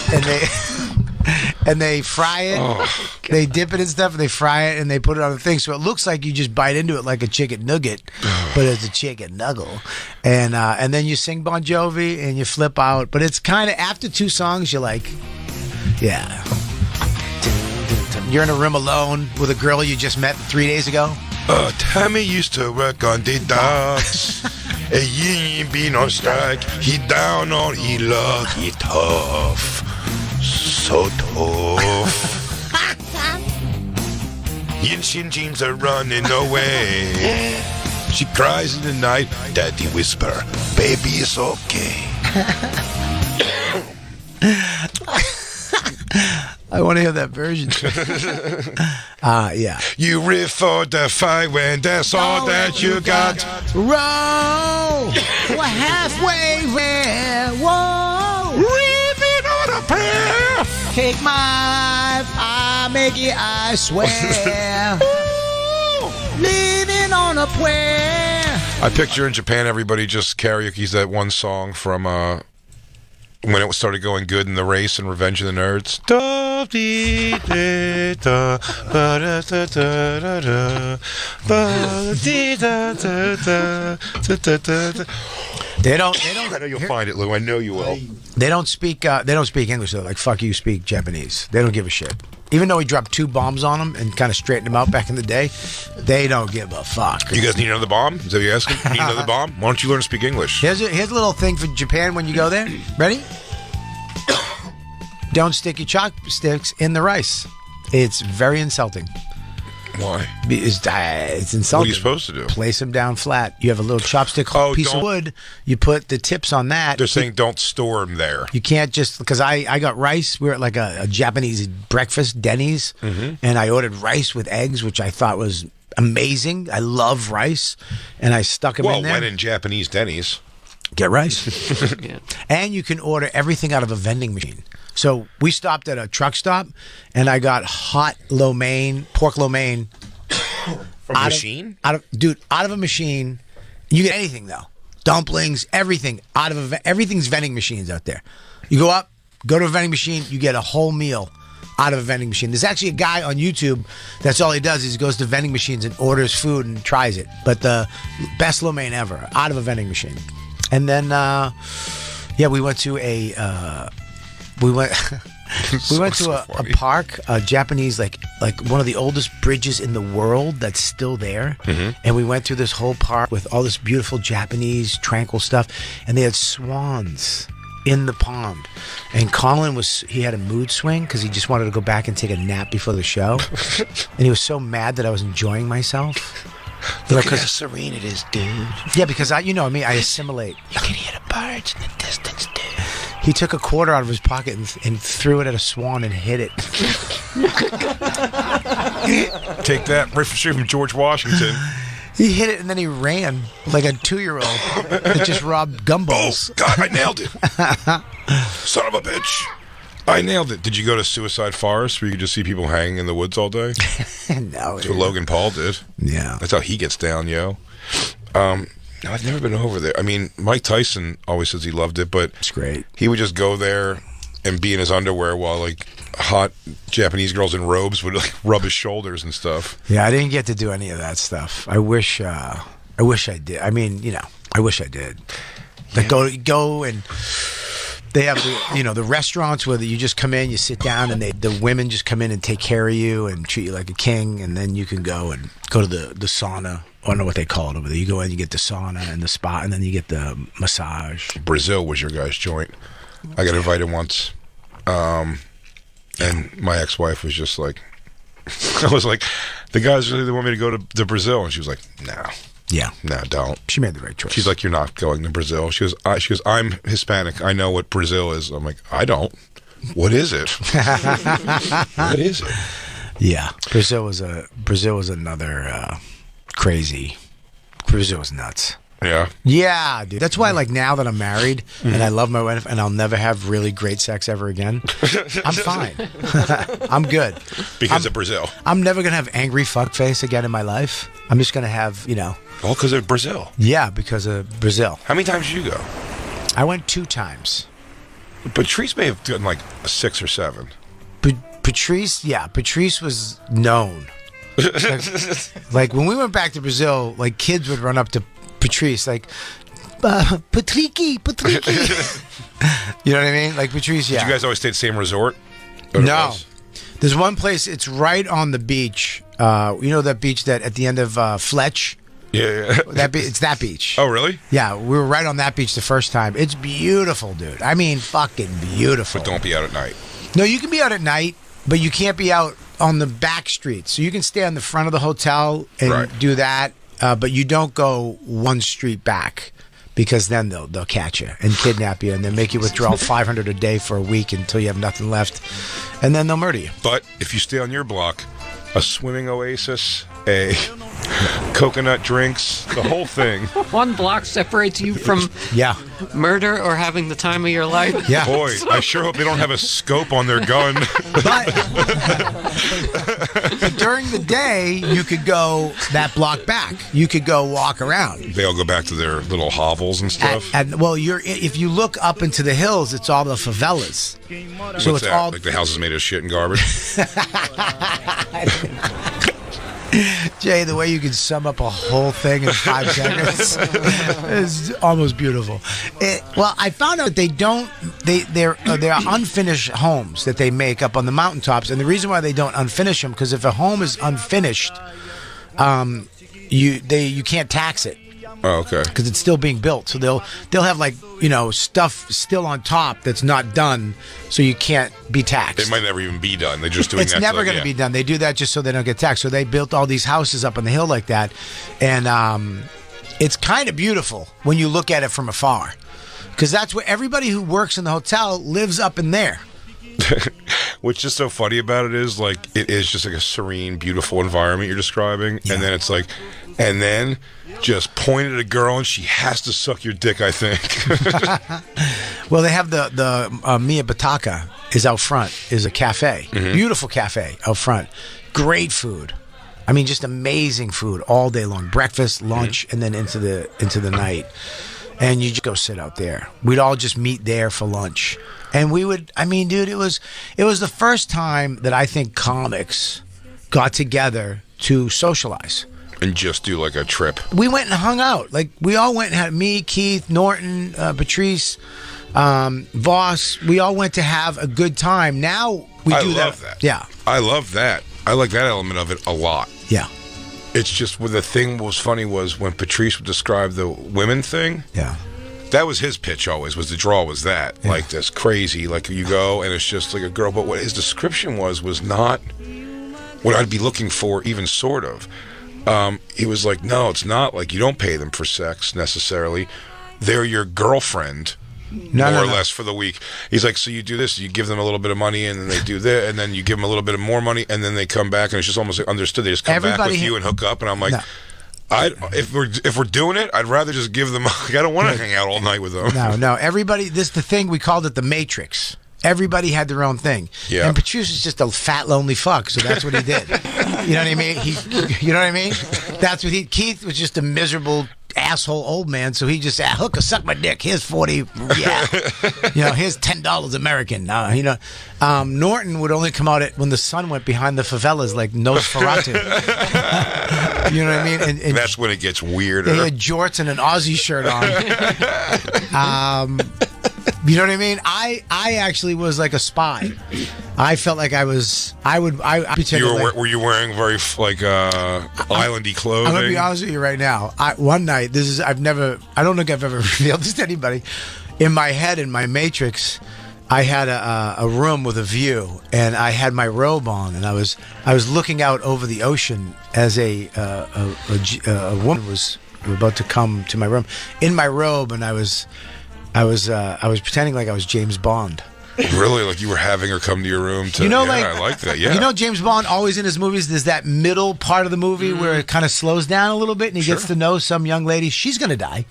S1: and they fry it.
S2: Oh,
S1: they dip it in stuff, and they fry it, and they put it on the thing, so it looks like you just bite into it like a chicken nugget, but it's a chicken nuggle. And then you sing Bon Jovi, and you flip out. But it's kind of after 2 songs, you're like, yeah. You're in a room alone with a girl you just met 3 days ago.
S2: Tammy used to work on the docks. He ain't been on strike. He down on he luck. He tough. So tough. Yinshin jeans are running away. She cries in the night. Daddy whisper, baby, it's okay.
S1: I want to hear that version. Yeah.
S2: You riff for the fight when that's all that you got.
S1: Roll. We're halfway there. Whoa.
S2: Ripping on a prayer.
S1: Take my I make it, I swear. Living on a prayer.
S2: I picture in Japan everybody just karaoke's that one song from when it started going good in the race and Revenge of the Nerds.
S1: They don't.
S2: I know you'll find it, Lou. I know you will.
S1: They don't speak. They don't speak English though. Like fuck you, speak Japanese. They don't give a shit. Even though he dropped 2 bombs on them and kind of straightened them out back in the day, they don't give a fuck.
S2: You guys need another bomb? Is that what you're asking? Need another bomb? Why don't you learn to speak English?
S1: Here's a little thing for Japan when you go there. Ready? Don't stick your chopsticks in the rice. It's very insulting.
S2: Why?
S1: It's insulting.
S2: What are you supposed to do?
S1: Place them down flat. You have a little chopstick piece of wood. You put the tips on that.
S2: They're saying don't store them there.
S1: You can't just, because I got rice. We were at like a Japanese breakfast, Denny's, and I ordered rice with eggs, which I thought was amazing. I love rice, and I stuck them in there.
S2: Well, when in Japanese Denny's.
S1: Get rice.
S5: Yeah.
S1: And you can order everything out of a vending machine. So we stopped at a truck stop, and I got hot pork lo mein.
S2: From a machine?
S1: Out of a machine. You get anything, though. Dumplings, everything. Everything's vending machines out there. You go to a vending machine, you get a whole meal out of a vending machine. There's actually a guy on YouTube, that's all he does is he goes to vending machines and orders food and tries it. But the best lo mein ever, out of a vending machine. And then, we went to a a park, a Japanese, like one of the oldest bridges in the world that's still there. And we went through this whole park with all this beautiful Japanese tranquil stuff. And they had swans in the pond. And Colin he had a mood swing because he just wanted to go back and take a nap before the show. And he was so mad that I was enjoying myself.
S2: Look at how serene it is, dude.
S1: Yeah, because I assimilate.
S2: You can hear the birds in the distance, dude.
S1: He took a quarter out of his pocket and threw it at a swan and hit it.
S2: Take that, right from George Washington.
S1: He hit it and then he ran like a 2-year-old that just robbed gumballs.
S2: Oh, God, I nailed it. Son of a bitch. I nailed it. Did you go to Suicide Forest where you could just see people hanging in the woods all day?
S1: No.
S2: That's what Logan Paul did.
S1: Yeah.
S2: That's how he gets down, yo. No, I've never been over there. I mean, Mike Tyson always says he loved it, but
S1: It's great.
S2: he would just go there and be in his underwear while, like, hot Japanese girls in robes would, like, rub his shoulders and stuff.
S1: Yeah, I didn't get to do any of that stuff. I wish I did. I mean, I wish I did. Like, go and they have the restaurants where you just come in, you sit down, and the women just come in and take care of you and treat you like a king, and then you can go to the sauna. I don't know what they call it over there. You go in, you get the sauna and the spa, and then you get the massage.
S2: Brazil was your guy's joint. I got invited once, and my ex-wife was just like, I was like, the guys really want me to go to Brazil, and she was like, no.
S1: Yeah.
S2: No, don't.
S1: She made the right choice.
S2: She's like, you're not going to Brazil. She goes, I'm Hispanic. I know what Brazil is. I'm like, I don't. What is it? What is it?
S1: Yeah. Brazil was another crazy. Brazil was nuts.
S2: Yeah.
S1: Yeah, dude. That's why, like, now that I'm married and I love my wife and I'll never have really great sex ever again, I'm fine. I'm good.
S2: Because of Brazil.
S1: I'm never going to have angry fuckface again in my life. I'm just going to have,
S2: All because of Brazil.
S1: Yeah, because of Brazil.
S2: How many times did you go?
S1: I went 2 times.
S2: Patrice may have done like 6 or 7.
S1: Patrice was known. like when we went back to Brazil, like kids would run up to Patrice like, Patricky. You know what I mean? Like Patrice, yeah.
S2: Did you guys always stay at the same resort?
S1: No. There's one place, it's right on the beach. You know that beach that at the end of Fletch?
S2: Yeah.
S1: It's that beach.
S2: Oh, really?
S1: Yeah, we were right on that beach the first time. It's beautiful, dude. I mean, fucking beautiful.
S2: But don't be out at night.
S1: No, you can be out at night, but you can't be out on the back streets. So you can stay on the front of the hotel and do that, but you don't go one street back because then they'll catch you and kidnap you and then make you withdraw $500 a day for a week until you have nothing left, and then they'll murder you.
S2: But if you stay on your block, a swimming oasis, a coconut drinks, the whole thing.
S5: One block separates you from murder or having the time of your life.
S1: Yeah.
S2: Boy, I sure hope they don't have a scope on their gun.
S1: But during the day, you could go that block back. You could go walk around.
S2: They all go back to their little hovels and stuff.
S1: If you look up into the hills, it's all the favelas. So
S2: What's
S1: it's
S2: that?
S1: all
S2: Like the houses made of shit and garbage?
S1: Jay, the way you can sum up a whole thing in 5 seconds is almost beautiful. I found out they're unfinished homes that they make up on the mountaintops, and the reason why they don't unfinish them, because if a home is unfinished, you can't tax it.
S2: Oh, okay.
S1: Because it's still being built, so they'll have stuff still on top that's not done, so you can't be taxed.
S2: It might never even be done. They're just doing that.
S1: It's never going to be done. They do that just so they don't get taxed. So they built all these houses up on the hill like that, and it's kind of beautiful when you look at it from afar, because that's where everybody who works in the hotel lives up in there.
S2: What's just so funny about it is, like, it is just like a serene, beautiful environment you're describing, and then it's like, and then just point at a girl and she has to suck your dick, I think.
S1: Well, they have the Mia Bataka is out front, is a cafe. Mm-hmm. Beautiful cafe out front. Great food. I mean, just amazing food all day long. Breakfast, lunch, and then into the night. And you just go sit out there. We'd all just meet there for lunch. And we would, I mean, dude, it was the first time that I think comics got together to socialize.
S2: And just do like a trip.
S1: We went and hung out. Like, we all went and had me, Keith, Norton, Patrice, Voss. We all went to have a good time. Now we do that. I love that. Yeah.
S2: I love that. I like that element of it a lot.
S1: Yeah.
S2: It's just the thing was funny was when Patrice would describe the women thing.
S1: Yeah.
S2: That was his pitch always, was the draw was that. Yeah. Like this crazy, like you go and it's just like a girl. But what his description was not what I'd be looking for, even sort of. he was like, no, it's not. Like, you don't pay them for sex necessarily. They're your girlfriend. More or less for the week. He's like, so you do this, you give them a little bit of money, and then they do that, and then you give them a little bit of more money, and then they come back, and it's just almost like understood. They just come back with you and hook up, and I'm like, if we're doing it, I'd rather just give them. Like, I don't want to hang out all night with them.
S1: No. Everybody, this is the thing, we called it the Matrix. Everybody had their own thing.
S2: Yeah.
S1: And Patrice is just a fat, lonely fuck, so that's what he did. You know what I mean? You know what I mean? That's what Keith was just a miserable asshole old man, so he just hooker, suck my dick. Here's 40. Yeah. Here's $10 American. Norton would only come out when the sun went behind the favelas like Nosferatu. You know what I mean? And
S2: that's when it gets weirder.
S1: They had jorts and an Aussie shirt on. You know what I mean? I actually was like a spy. I felt like I was. I pretended.
S2: Were you wearing very islandy clothing?
S1: I'm gonna be honest with you right now. One night, I don't think I've ever revealed this to anybody. In my head, in my Matrix, I had a room with a view, and I had my robe on, and I was looking out over the ocean as a woman was about to come to my room in my robe, and I was pretending like I was James Bond.
S2: Really? Like you were having her come to your room to... I like that, yeah. James
S1: Bond always in his movies, there's that middle part of the movie where it kind of slows down a little bit and he gets to know some young lady. She's going to die.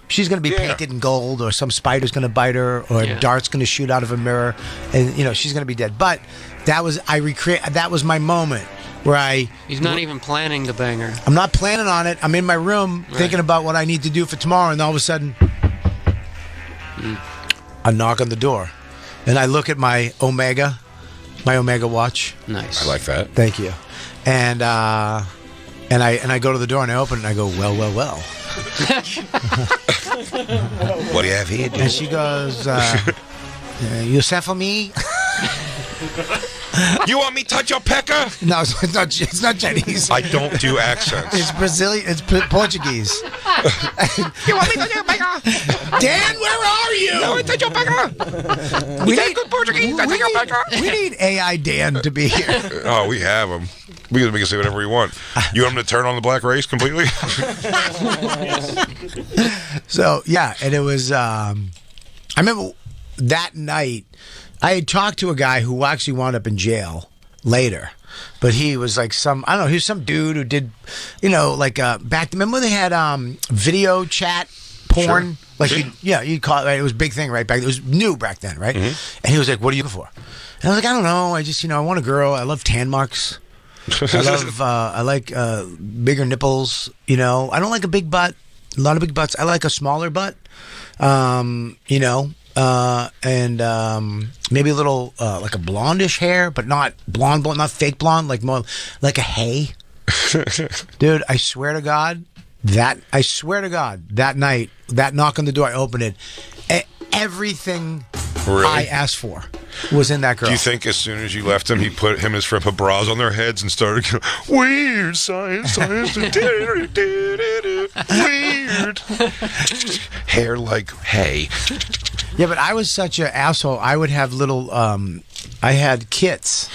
S1: She's going to be painted in gold, or some spider's going to bite her, or a dart's going to shoot out of a mirror, and, she's going to be dead. But that was my moment where
S5: He's not even planning to bang her.
S1: I'm not planning on it. I'm in my room thinking about what I need to do for tomorrow, and all of a sudden... I knock on the door, and I look at my Omega watch.
S5: Nice.
S2: I like that.
S1: Thank you. And I go to the door and I open it and I go, well.
S2: What do you have here, dude?
S1: And she goes, you sent for me?
S2: You want me to touch your pecker?
S1: No, it's not Chinese.
S2: I don't do accents.
S1: It's Brazilian. It's Portuguese.
S2: You want me to touch your pecker?
S1: Dan, where are you?
S2: I want to touch your pecker. We need good Portuguese. I touch your pecker.
S1: We need AI Dan to be here.
S2: Oh, we have him. We can say whatever we want. You want him to turn on the black race completely?
S1: So yeah, and it was. I remember that night. I had talked to a guy who actually wound up in jail later, but he was like he was some dude who did, back. Remember when they had video chat porn?
S2: Sure.
S1: Like you'd call it. Right? It was a big thing right back. It was new back then, right? Mm-hmm. And he was like, "What are you looking for?" And I was like, "I don't know. I just I want a girl. I love tan marks. I like bigger nipples. I don't like a big butt. A lot of big butts. I like a smaller butt. And maybe a little like a blondish hair, but not blonde, not fake blonde, like more like a Heche." Dude, I swear to God, that night, that knock on the door, I opened it. Everything I asked for was in that girl.
S2: Do you think as soon as you left him, he put him and his friend put bras on their heads and started going, weird science, weird. Hair like hay.
S1: Yeah, but I was such an asshole. I would have little, I had kits.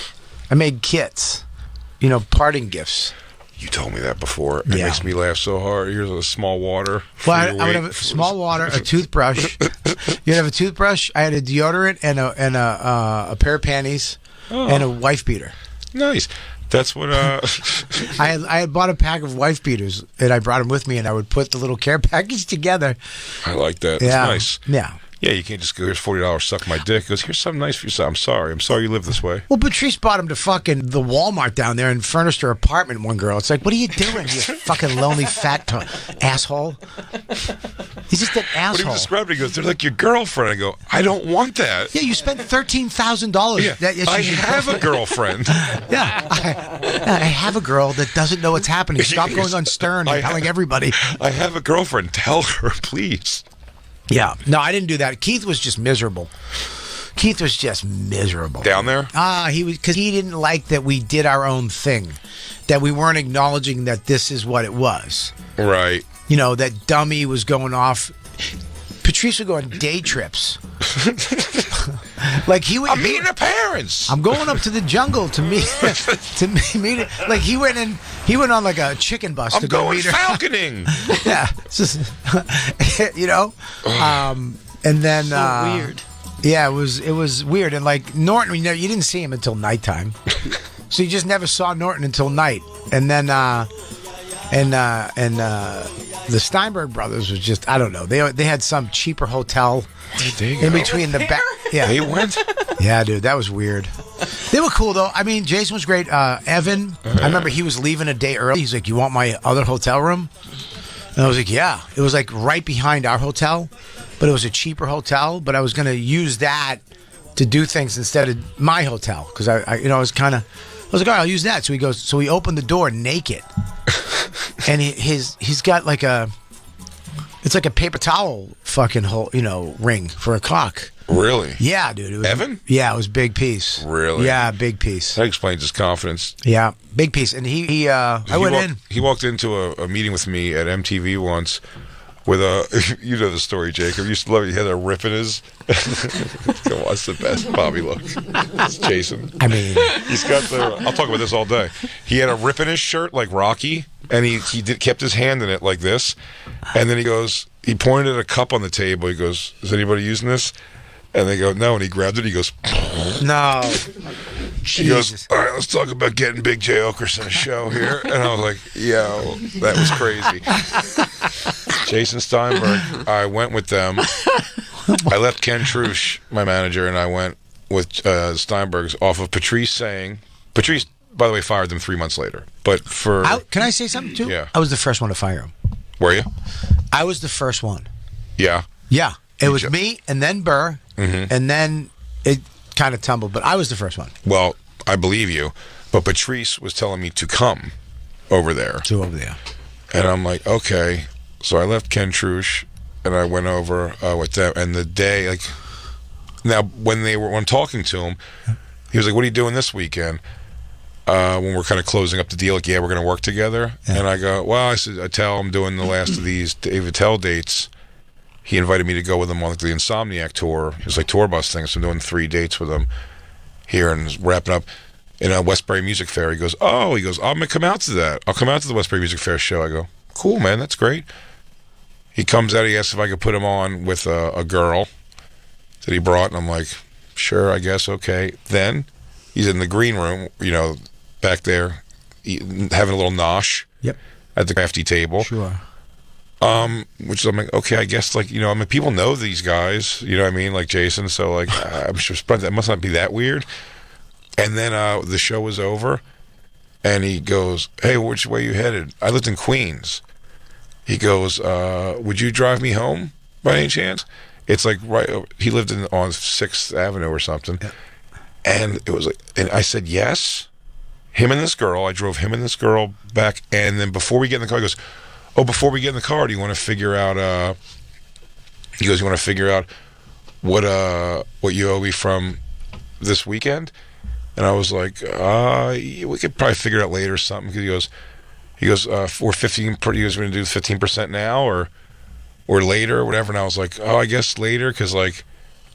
S1: I made kits, parting gifts.
S2: You told me that before. It makes me laugh so hard. Here's a small water.
S1: Well, I would have a small water, a toothbrush. You'd have a toothbrush. I had a deodorant and a pair of panties and a wife beater.
S2: Nice. That's what.
S1: I had bought a pack of wife beaters and I brought them with me, and I would put the little care package together.
S2: I like that. That's nice.
S1: Yeah.
S2: Yeah, you can't just go, here's $40, suck my dick. He goes, here's something nice for you. I'm sorry you live this way.
S1: Well, Patrice brought him to fucking the Walmart down there and furnished her apartment, one girl. It's like, what are you doing, you fucking lonely fat asshole? He's just an asshole.
S2: What he described it, he goes, they're like your girlfriend. I go, I don't want that.
S1: Yeah, you spent $13,000.
S2: Yeah, I have a girlfriend.
S1: Yeah, I have a girl that doesn't know what's happening. Stop going on Stern and telling everybody.
S2: I have a girlfriend. Tell her, please.
S1: Yeah. No, I didn't do that. Keith was just miserable.
S2: Down there?
S1: He was, because he didn't like that we did our own thing, that we weren't acknowledging that this is what it was.
S2: Right.
S1: That dummy was going off. Patrice would go on day trips. Like he would.
S2: I'm meeting her parents.
S1: I'm going up to the jungle to meet meet it. Like he went on like a chicken bus
S2: I'm
S1: to go
S2: going
S1: meet her.
S2: falconing.
S1: Yeah, it's just and then
S5: weird.
S1: Yeah, it was weird, and like Norton, you didn't see him until nighttime, so you just never saw Norton until night, and then the Steinberg brothers was just, I don't know, they had some cheaper hotel in between the back. Yeah,
S2: They went.
S1: yeah, dude, that was weird. They were cool though. I mean, Jason was great. Evan, I remember he was leaving a day early. He's like, "You want my other hotel room?" And I was like, "Yeah." It was like right behind our hotel, but it was a cheaper hotel. But I was gonna use that to do things instead of my hotel because I was like, "All right, I'll use that." So he goes. So he opened the door naked, and he's got like it's like a paper towel fucking hole, ring for a cock.
S2: Really?
S1: Yeah, dude. It was,
S2: Evan?
S1: Yeah, it was big piece.
S2: Really?
S1: Yeah, big piece.
S2: That explains his confidence.
S1: Yeah, big piece. And I went in.
S2: He walked into a meeting with me at MTV once with you know the story, Jacob. You used to love it. He had a rip in his. What's the best Bobby look? It's Jason.
S1: I mean,
S2: he's got I'll talk about this all day. He had a rip in his shirt like Rocky, and he kept his hand in it like this, and then he pointed at a cup on the table. He goes, "Is anybody using this?" And they go, "No," and he grabbed it. He goes,
S1: no.
S2: He goes, "All right, let's talk about getting Big J. Okerson a show here." And I was like, "Yo, that was crazy." Jason Steinberg, I went with them. I left Ken Trush, my manager, and I went with Steinberg's off of Patrice saying, Patrice, by the way, fired them 3 months later. But
S1: can I say something too?
S2: Yeah.
S1: I was the first one to fire him.
S2: Were you?
S1: I was the first one.
S2: Yeah.
S1: Yeah. It was me and then Burr,
S2: Mm-hmm.
S1: and then it kind of tumbled, but I was the first one.
S2: Well, I believe you, but Patrice was telling me to come over there. And I'm like, okay. So I left Ken Trush, and I went over with them. And the day, when I'm talking to him, he was like, "What are you doing this weekend?" When we're kind of closing up the deal, like, "Yeah, we're going to work together." Yeah. And I go, "Well," I said, I'm doing the last of these David Tell dates. He invited me to go with him on the Insomniac tour. It was like tour bus thing, so I'm doing 3 dates with him here and wrapping up in a Westbury Music Fair. He goes, "Oh," he goes, "I'm going to come out to that. I'll come out to the Westbury Music Fair show." I go, "Cool, man, that's great." He comes out, he asks if I could put him on with a girl that he brought, and I'm like, "Sure, I guess, okay." Then he's in the green room, back there, having a little nosh.
S1: Yep.
S2: At the crafty table.
S1: Sure.
S2: Which I'm like, okay, I guess, people know these guys, you know what I mean, like Jason, so, I'm sure that must not be that weird. And then the show was over, and he goes, "Hey, which way you headed?" I lived in Queens. He goes, "Would you drive me home by any chance?" It's like he lived on 6th Avenue or something. Yeah. And it was and I said, yes. Him and this girl, I drove him and this girl back, and then before we get in the car, he goes, "Oh, before we get in the car, do you want to figure out, he goes, "You want to figure out what you owe me from this weekend?" And I was like, we could probably figure it out later or something. Because he goes, we're 15, he goes, "We're going to do 15% now or later or whatever." And I was like, "Oh, I guess later." Because,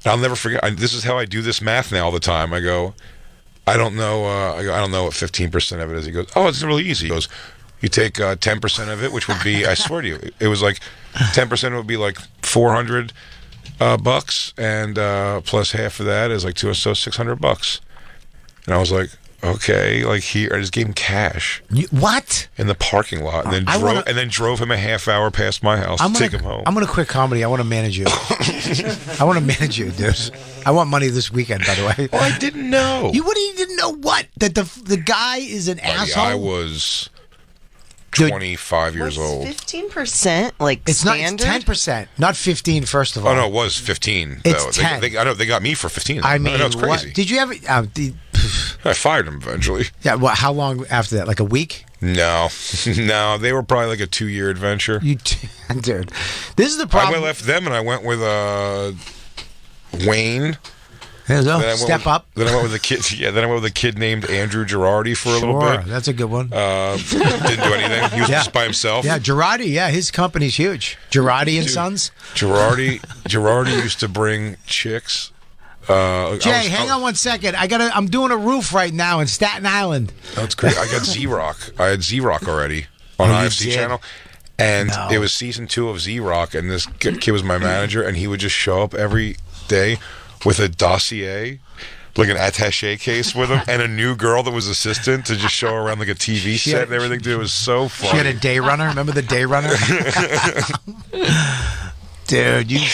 S2: I'll never forget. This is how I do this math now all the time. I go, "I don't know. I don't know what 15% of it is." He goes, "Oh, it's really easy." He goes, "You take 10% of it, which would be," I swear to you, it was like 10% would be like $400 bucks, and plus half of that is like so $600. And I was like, okay, I just gave him cash.
S1: What?
S2: In the parking lot, and then drove him a half hour past my house to take him home.
S1: I'm gonna quit comedy. I want to manage you. I want to manage you, dude. I want money this weekend, by the way.
S2: Well, I didn't know.
S1: You didn't know what? That the guy is an asshole?
S2: I was 25 years old.
S3: 15%
S1: it's
S3: standard?
S1: Not. It's 10%, not 15. First of all,
S2: oh no, it was 15.
S1: It's
S2: though.
S1: 10.
S2: I know they got me for 15.
S1: I mean,
S2: it's crazy.
S1: Did you ever?
S2: I fired him eventually.
S1: Yeah. Well, how long after that? Like a week?
S2: No, they were probably like a 2-year adventure.
S1: Dude, this is the problem.
S2: I left them and I went with Wayne.
S1: There you go. Step up.
S2: Then I went with a kid. Yeah, then I went with a kid named Andrew Girardi for a little bit.
S1: That's a good one.
S2: Didn't do anything. He was just by himself.
S1: Yeah, Girardi. Yeah, his company's huge. Girardi and Sons.
S2: Girardi used to bring chicks
S1: Jay, hang on 1 second. I'm doing a roof right now in Staten Island.
S2: That's great. I got Z-Rock. I had Z-Rock already on IFC channel. And it was season 2 of Z-Rock, and this kid was my manager, and he would just show up every day with a dossier, like an attaché case with him, and a new girl that was assistant to just show her around like a TV set and everything. Dude, it was so funny.
S1: She had a day runner. Remember the day runner? Dude, he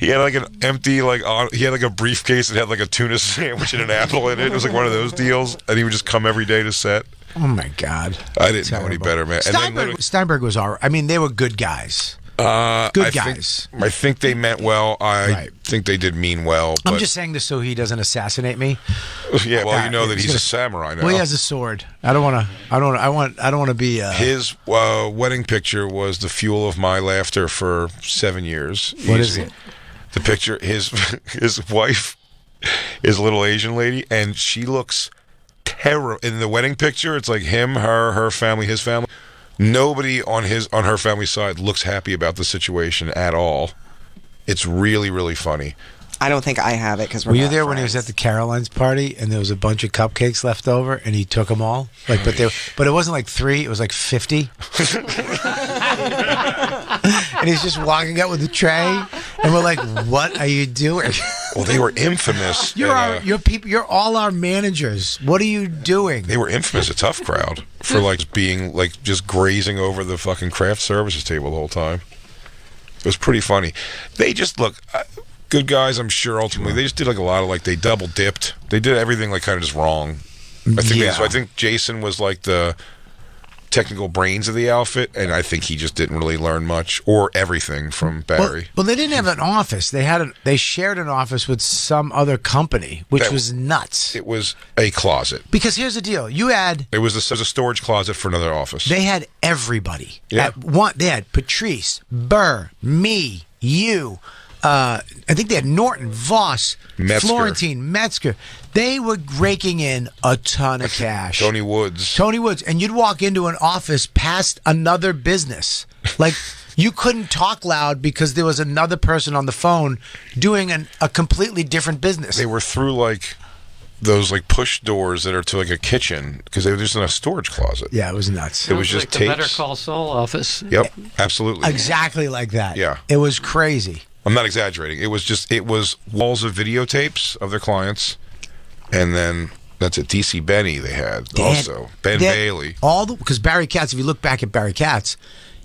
S1: had like an empty he had like a briefcase that had like a tuna sandwich and an apple in it. It was like one of those deals, and he would just come every day to set. Oh my God!
S2: I didn't know any better, man.
S1: Steinberg was all right. I mean, they were good guys. Good guys.
S2: I think they meant well. I think they did mean well. But
S1: I'm just saying this so he doesn't assassinate me.
S2: Yeah, well, you know that he's a samurai now.
S1: Well, he has a sword. I don't want to be.
S2: His wedding picture was the fuel of my laughter for 7 years.
S1: What is it?
S2: The picture. His wife is a little Asian lady, and she looks terrible in the wedding picture. It's like him, her family, his family. Nobody on her family side looks happy about the situation at all. It's really, really funny.
S3: I don't think I have it because we're.
S1: Were you
S3: not
S1: there
S3: friends.
S1: when he was at the Caroline's party and there was a bunch of cupcakes left over and he took them all? But it wasn't like 3; it was like 50. And he's just walking out with a tray, and we're like, "What are you doing?"
S2: Well, they were infamous.
S1: You're all our managers. What are you doing?
S2: They were infamous, a tough crowd, for like being like just grazing over the fucking craft services table the whole time. It was pretty funny. They just look good guys. I'm sure ultimately they just did like a lot of like they double dipped. They did everything like kind of just wrong. I think Jason was like the technical brains of the outfit, and I think he just didn't really learn much or everything from Barry.
S1: Well, they didn't have an office. They shared an office with some other company, which was nuts.
S2: It was a closet.
S1: Because here's the deal: it was
S2: a storage closet for another office.
S1: They had everybody.
S2: Yeah.
S1: They had Patrice, Burr, me, you. I think they had Norton, Voss,
S2: Metzger.
S1: Florentine, Metzger. They were raking in a ton of cash.
S2: Tony Woods.
S1: And you'd walk into an office past another business. Like, you couldn't talk loud because there was another person on the phone doing a completely different business.
S2: They were through, like, those, like, push doors that are to, like, a kitchen because they were just in a storage closet.
S1: Yeah, it was nuts.
S2: It was just
S5: like
S2: tapes.
S5: the Better Call Saul office.
S2: Yep, absolutely.
S1: Exactly like that.
S2: Yeah.
S1: It was crazy.
S2: I'm not exaggerating. It was walls of videotapes of their clients, and then that's it. DC Benny they had also. Ben Bailey.
S1: Because Barry Katz, if you look back at Barry Katz,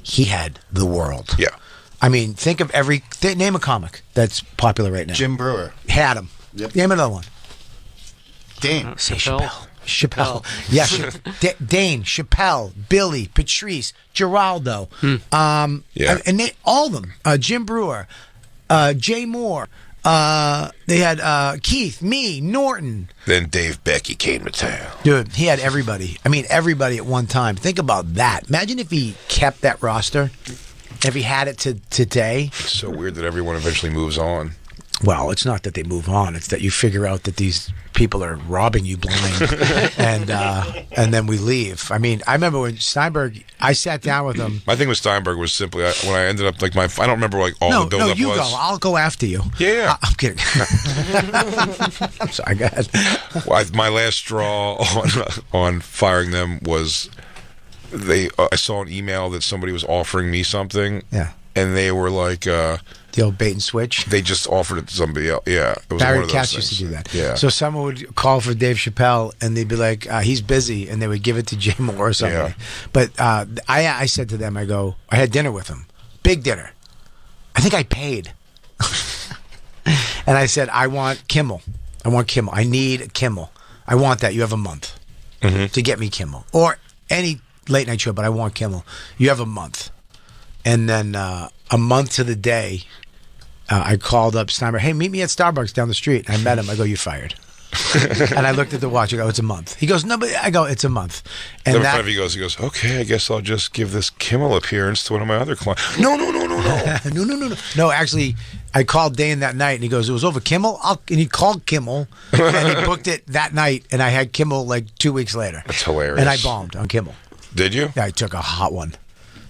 S1: he had the world.
S2: Yeah.
S1: I mean, think of name a comic that's popular right now.
S4: Jim Brewer.
S1: Had him.
S4: Yep.
S1: Name another one.
S4: Dane.
S1: Say
S5: Chappelle.
S1: Chappelle. Yes. Dane, Chappelle, Billy, Patrice, Geraldo.
S2: Yeah.
S1: And all of them. Jim Brewer. Jay Moore. They had Keith, me, Norton.
S2: Then Dave Becky came to town.
S1: Dude, he had everybody. I mean, everybody at one time. Think about that. Imagine if he kept that roster. If he had it to today.
S2: It's so weird that everyone eventually moves on.
S1: Well, it's not that they move on. It's that you figure out that these people are robbing you blind, and then we leave. I mean, I remember when Steinberg. I sat down with him.
S2: My thing with Steinberg was simply when I ended up like I don't remember like all the build-up
S1: you
S2: was.
S1: go. I'll go after you.
S2: Yeah.
S1: I'm kidding. I'm sorry. Go ahead.
S2: Well, my last straw on firing them was I saw an email that somebody was offering me something.
S1: Yeah.
S2: And they were like.
S1: The old bait and switch.
S2: They just offered it to somebody else. Yeah, it was
S1: Barry
S2: one of those
S1: Katz
S2: things.
S1: used to do that.
S2: Yeah.
S1: So someone would call for Dave Chappelle, and they'd be like, "He's busy," and they would give it to Jay Moore or something.
S2: Yeah.
S1: But I said to them, I had dinner with him, big dinner. I think I paid, and I said, I want Kimmel. I need Kimmel. I want that. You have a month to get me Kimmel or any late night show, but I want Kimmel. You have a month, and then a month to the day. I called up Steinberg. Hey, meet me at Starbucks down the street. And I met him. I go, you fired. And I looked at the watch. I go, it's a month. He goes, no, but I go, it's a month. And
S2: then he goes, okay, I guess I'll just give this Kimmel appearance to one of my other clients. No.
S1: No, actually, I called Dane that night, and he goes, it was over Kimmel? And he called Kimmel, and he booked it that night, and I had Kimmel like 2 weeks later.
S2: That's hilarious.
S1: And I bombed on Kimmel.
S2: Did you?
S1: Yeah, I took a hot one.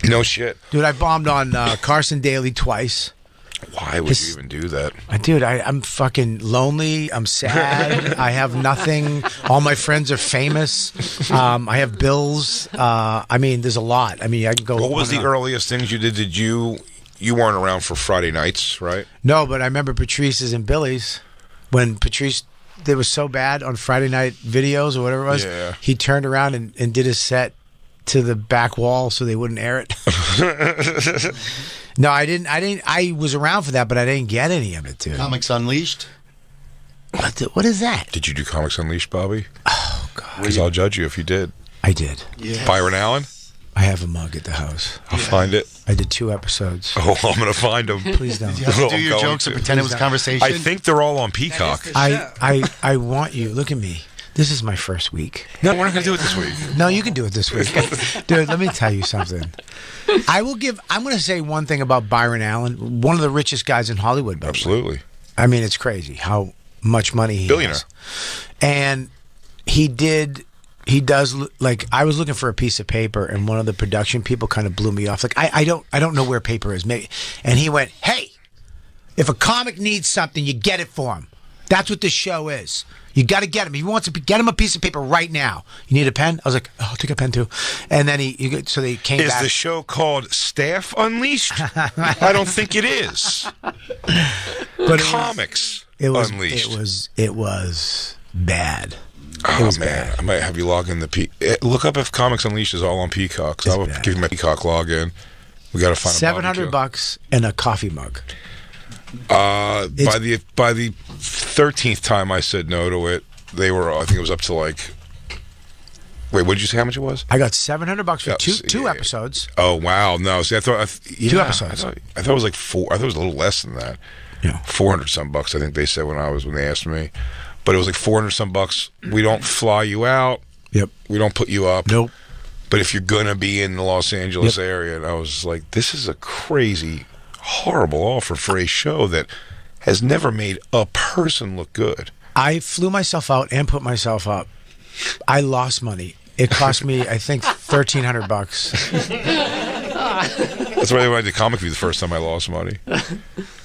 S2: No shit.
S1: Dude, I bombed on Carson Daly twice.
S2: Why would you even do that?
S1: Dude, I'm fucking lonely. I'm sad. I have nothing. All my friends are famous. I have bills. I mean, there's a lot. I mean, I can go.
S2: What was the earliest things you did? Did you weren't around for Friday nights, right?
S1: No, but I remember Patrice's and Billy's when Patrice. They were so bad on Friday night videos or whatever it was.
S2: Yeah.
S1: He turned around and did his set to the back wall so they wouldn't air it. No, I didn't. I was around for that, but I didn't get any of it, dude.
S4: Comics Unleashed.
S1: What is that?
S2: Did you do Comics Unleashed, Bobby?
S1: Oh God!
S2: Because I'll judge you if you did.
S1: I did.
S4: Yeah.
S2: Byron Allen?
S1: I have a mug at the house.
S2: I'll find it.
S1: I did 2 episodes.
S2: Oh, I'm going to find them.
S1: Please don't.
S4: Did you have to do
S2: I'm
S4: your
S2: going
S4: jokes and
S2: to.
S4: pretend it was a conversation?
S2: I think they're all on Peacock.
S1: I want you. Look at me. This is my first week.
S2: No, we're not going to do it this week.
S1: No, you can do it this week. Dude, let me tell you something. I'm going to say one thing about Byron Allen, one of the richest guys in Hollywood. By the way.
S2: Absolutely.
S1: I mean, it's crazy how much money he
S2: Billionaire.
S1: has. And he does, like, I was looking for a piece of paper, and one of the production people kind of blew me off. Like, I don't know where paper is. And he went, hey, if a comic needs something, you get it for him. That's what this show is. You got to get him. If he wants to get him a piece of paper right now. You need a pen? I was like, oh, I'll take a pen too. And then so they came back.
S2: Is the show called Staff Unleashed? I don't think it is.
S1: But
S2: Comics Unleashed.
S1: It was bad.
S2: Oh, man. I might have you log in the look up if Comics Unleashed is all on Peacock. So I'll give you my Peacock login. We got to find
S1: $700 and a coffee mug.
S2: By the 13th time I said no to it, they were. I think it was up to like. Wait, what did you say? How much it was?
S1: I got $700 for two episodes.
S2: Oh wow! No, see, I thought
S1: 2 episodes.
S2: I thought it was like 4. I thought it was a little less than that.
S1: Yeah,
S2: $400 some bucks. I think they said when they asked me, but it was like $400 some bucks. We don't fly you out.
S1: Yep.
S2: We don't put you up.
S1: Nope.
S2: But if you're gonna be in the Los Angeles area, and I was like, this is a crazy, horrible offer for a show that has never made a person look good.
S1: I flew myself out and put myself up. I lost money. It cost me, I think, $1,300.
S2: That's why I did Comic View the first time I lost money.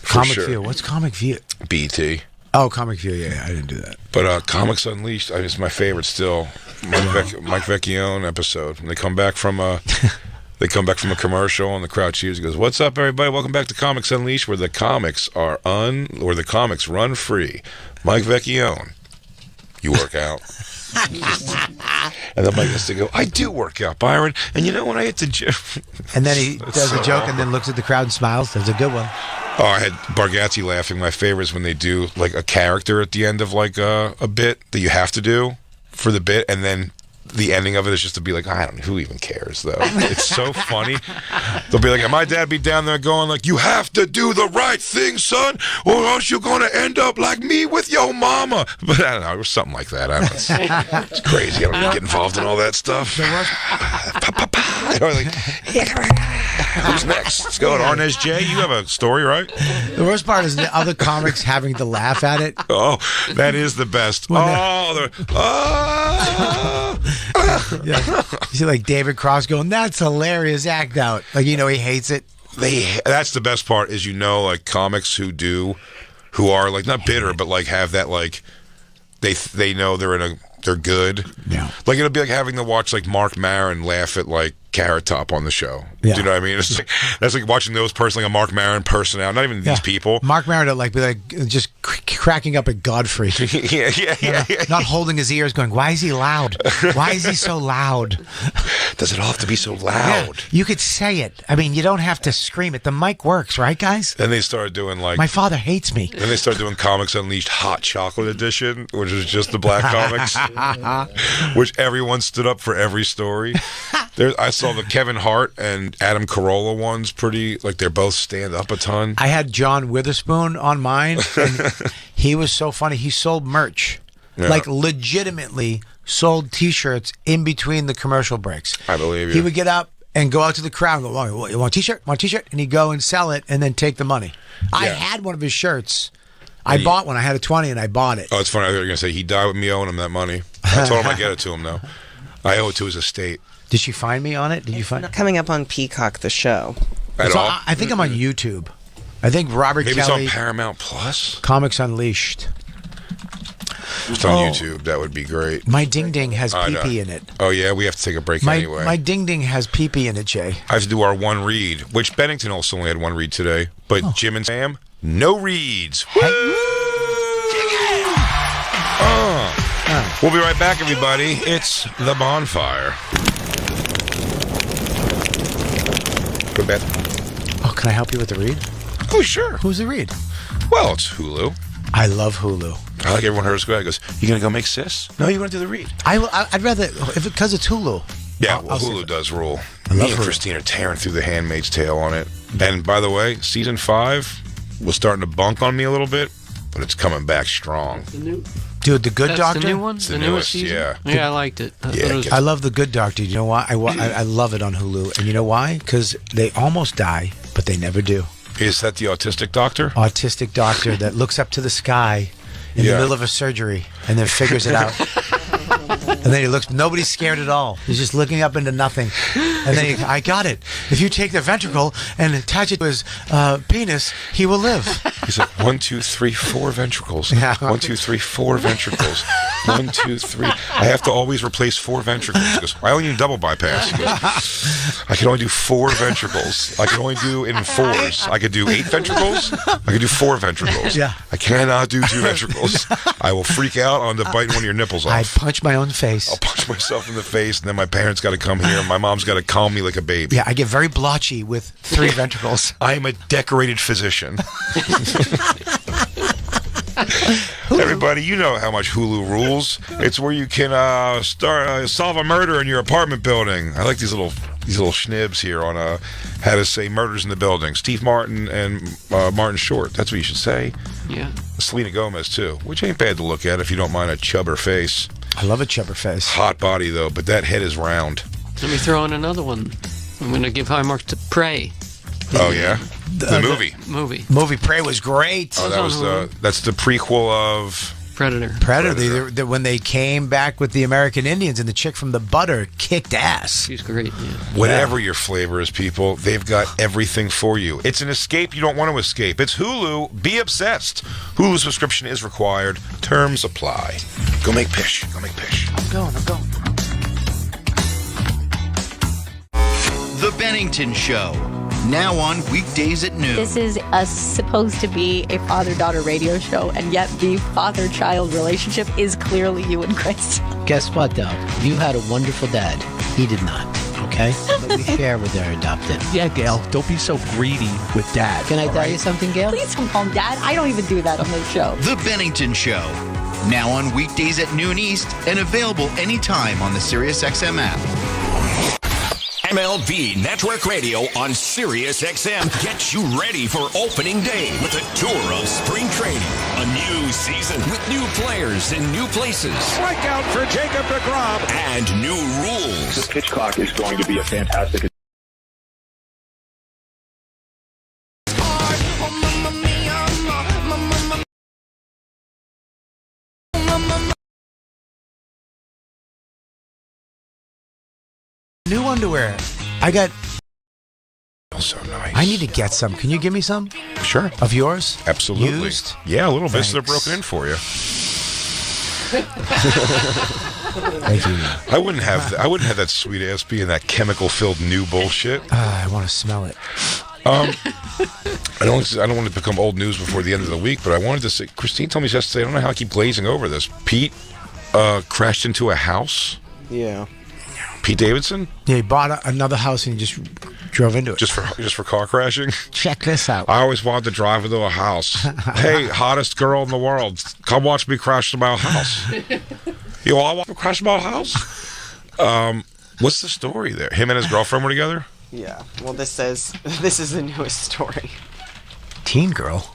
S1: Comic View. What's Comic View?
S2: BT.
S1: Oh, Comic View. Yeah, I didn't do that.
S2: But Comics Unleashed, it's my favorite still. Mike Vecchione episode. When they come back from a commercial and the crowd cheers. He goes, "What's up, everybody? Welcome back to Comics Unleashed, where the comics the comics run free." Mike Vecchione, you work out. And then Mike has to go, "I do work out, Byron. And you know when I hit the gym." And
S1: then he does a joke and then looks at the crowd and smiles. That's a good one.
S2: Oh, I had Bargatze laughing. My favorite is when they do like a character at the end of like a bit that you have to do for the bit, and then the ending of it is just to be like, I don't know, who even cares though? It's so funny. They'll be like, and my dad be down there going like, you have to do the right thing, son, or else you're gonna end up like me with your mama. But I don't know, it was something like that. I don't know. It's crazy. I don't get involved in all that stuff. Who's next? Let's go. Arnez J, you have a story, right?
S1: The worst part is the other comics having to laugh at it.
S2: Oh, that is the best. Yeah.
S1: You see, like David Cross going, "That's hilarious." Act out, like he hates it.
S2: That's the best part. Is like comics who are like not bitter, but like have that like they know they're good. Yeah. Like it'll be like having to watch like Mark Maron laugh at like Carrot Top on the show. Yeah. Do you know what I mean? It's like, that's like watching those person like a Mark Maron person out. Not even these people.
S1: Mark Maron would be like just cracking up at Godfrey.
S2: yeah.
S1: Not holding his ears, going, "Why is he loud? Why is he so loud?
S2: Does it all have to be so loud?"
S1: Yeah, you could say it. I mean, you don't have to scream it. The mic works, right, guys?
S2: Then they started doing like,
S1: my father hates me.
S2: Then they started doing Comics Unleashed Hot Chocolate Edition, which is just the black comics, which everyone stood up for every story. I saw the Kevin Hart and Adam Carolla ones pretty, like they're both stand up a ton.
S1: I had John Witherspoon on mine, and he was so funny. He sold merch, like legitimately sold T-shirts in between the commercial breaks.
S2: I believe you.
S1: He would get up and go out to the crowd and go, "Oh, you want a T-shirt? Want a T-shirt?" And he'd go and sell it and then take the money. Yeah. I had one of his shirts. I bought one. I had a 20 and I bought it.
S2: Oh, it's funny. I thought you were going to say he died with me owing him that money. I told him I'd get it to him, though. I owe it to his estate.
S1: Did she find me on it? Did you find
S3: coming up on Peacock, the show?
S2: At all?
S1: I think I'm on YouTube. I think Robert
S2: Maybe
S1: Kelly.
S2: it's on Paramount Plus.
S1: Comics Unleashed.
S2: Just on YouTube, that would be great.
S1: My ding ding has
S2: I know.
S1: pee-pee in it.
S2: Oh yeah, we have to take a break
S1: My
S2: anyway.
S1: ding ding has pee-pee in it, Jay.
S2: I have to do our one read, which Bennington also only had one read today. But Jim and Sam, no reads. Woo! We'll be right back, everybody. It's the Bonfire. Go to bed.
S1: Oh, can I help you with the read?
S2: Oh, sure.
S1: Who's the read?
S2: Well, it's Hulu.
S1: I love Hulu.
S2: I like everyone heard us go out. He goes, you going to go make sis? No, you want to do the read.
S1: I'd rather, because it's Hulu.
S2: Yeah, well, Hulu does rule.
S1: I love
S2: Me and
S1: Hulu.
S2: Christine are tearing through The Handmaid's Tale on it. And by the way, season 5 was starting to bunk on me a little bit, but it's coming back strong.
S1: Dude, The Good
S5: That's
S1: Doctor.
S5: the new one?
S2: It's
S5: The
S2: the
S5: newest
S2: newest,
S5: season?
S2: yeah.
S5: Yeah, I liked it. I
S2: Yeah,
S5: thought it was-
S1: I love The Good Doctor. You know why? I love it on Hulu. And you know why? Because they almost die, but they never do.
S2: Is that the autistic doctor?
S1: Autistic doctor that looks up to the sky in the
S2: Yeah.
S1: middle of a surgery and then figures it out. And then he looks, nobody's scared at all. He's just looking up into nothing. And then I got it. If you take the ventricle and attach it to his penis, he will live.
S2: He's like, 1, 2, 3, 4 ventricles.
S1: Yeah.
S2: 1, 2, 3, 4 ventricles. 1, 2, 3. I have to always replace 4 ventricles. He goes, I only need double bypass. He goes, I can only do 4 ventricles. I can only do it in 4s. I could do 8 ventricles. I could do 4 ventricles.
S1: Yeah.
S2: I cannot do 2 ventricles. I will freak out on the biting one of your nipples off.
S1: I'd punch my own face.
S2: I'll punch myself in the face, and then my parents got to come here, and my mom's got to calm me like a baby.
S1: Yeah, I get very blotchy with 3 ventricles.
S2: I am a decorated physician. Everybody, you know how much Hulu rules. It's where you can solve a murder in your apartment building. I like these little schnibs here on how to say murders in the building. Steve Martin and Martin Short. That's what you should say.
S5: Yeah.
S2: Selena Gomez too, which ain't bad to look at if you don't mind a chubber face.
S1: I love a chubber face.
S2: Hot body though, but that head is round.
S5: Let me throw in another one. I'm going to give high marks to Prey
S2: Oh yeah, the movie.
S5: movie.
S1: Prey was great.
S2: Oh, that was that's the prequel of
S5: Predator.
S1: Predator. When they came back with the American Indians and the chick from the Butter kicked ass.
S5: She's great. Yeah.
S2: Whatever your flavor is, people, they've got everything for you. It's an escape you don't want to escape. It's Hulu. Be obsessed. Hulu subscription is required. Terms apply. Go make pish. Go make pish.
S1: I'm going.
S4: The Bennington Show. Now on weekdays at noon.
S7: This is supposed to be a father-daughter radio show, and yet the father-child relationship is clearly you and Chris.
S8: Guess what, though? You had a wonderful dad. He did not, okay? But we share with our adopted.
S9: Yeah, Gail, don't be so greedy with Dad.
S8: Can I tell you something, Gail?
S7: Please don't call him Dad. I don't even do that on this show.
S4: The Bennington Show. Now on weekdays at noon East and available anytime on the SiriusXM app.
S10: MLB Network Radio on SiriusXM gets you ready for opening day with a tour of spring training. A new season with new players in new places.
S11: Strikeout for Jacob deGrom.
S10: And new rules.
S11: The pitch clock is going to be a fantastic.
S1: New underwear. I got.
S2: So nice.
S1: I need to get some. Can you give me some
S2: Sure.
S1: of yours?
S2: Absolutely.
S1: Used?
S2: Yeah, a little bit. So they're
S1: Thanks.
S2: broken in for you.
S1: Thank you.
S2: I wouldn't have that sweet ass be in that chemical filled new bullshit.
S1: I want to smell it.
S2: I don't want to become old news before the end of the week, but I wanted to say, Christine told me yesterday, I don't know how I keep glazing over this. Pete crashed into a house.
S3: Yeah.
S2: Pete Davidson?
S1: Yeah, he bought another house and he just drove into it.
S2: Just for car crashing?
S1: Check this out.
S2: I always wanted to drive into a house. Hey, hottest girl in the world, come watch me crash into my house. You all want to crash my house? What's the story there? Him and his girlfriend were together?
S3: Yeah. Well, this says this is the newest story.
S1: Teen girl.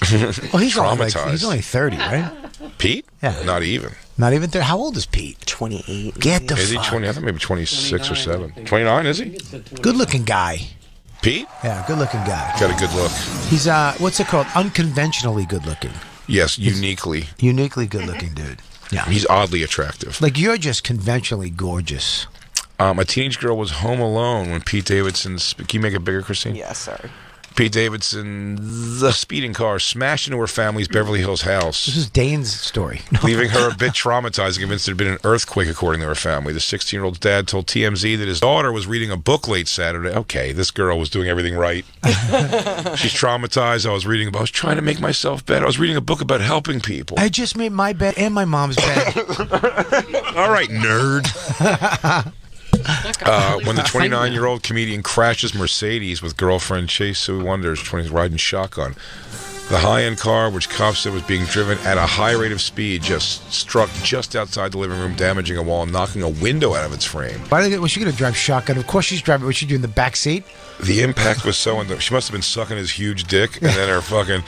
S1: Oh, he's
S2: Traumatized.
S1: he's only 30, right?
S2: Pete?
S1: Yeah.
S2: Not even.
S1: Not even 30. How old is Pete?
S3: 28.
S1: Get the
S2: Is he
S1: fuck.
S2: 20? I thought maybe 26 or 7. 29, is he?
S1: Good-looking guy.
S2: Pete?
S1: Yeah, good-looking guy.
S2: Got a good look.
S1: He's what's it called? Unconventionally good-looking.
S2: Yes, uniquely.
S1: Uniquely good-looking dude. Yeah.
S2: He's oddly attractive.
S1: Like you're just conventionally gorgeous.
S2: A teenage girl was home alone when Pete Davidson's... Can you make it bigger, Christine?
S3: Yeah, sorry.
S2: Pete Davidson, the speeding car smashed into her family's Beverly Hills house.
S1: This is Dane's story.
S2: Leaving her a bit traumatized and convinced there had been an earthquake, according to her family. The 16-year-old's dad told TMZ that his daughter was reading a book late Saturday. Okay, this girl was doing everything right. She's traumatized. I was trying to make myself better. I was reading a book about helping people.
S1: I just made my bed and my mom's bed.
S2: All right, nerd. When the 29-year-old comedian crashes Mercedes with girlfriend Chase Sue Wonders, 20, riding shotgun, the high-end car, which cops said was being driven at a high rate of speed, just struck just outside the living room, damaging a wall and knocking a window out of its frame.
S1: Why was she going to drive shotgun? Of course she's driving. What's she doing in the back seat?
S2: The impact was so... she must have been sucking his huge dick, and then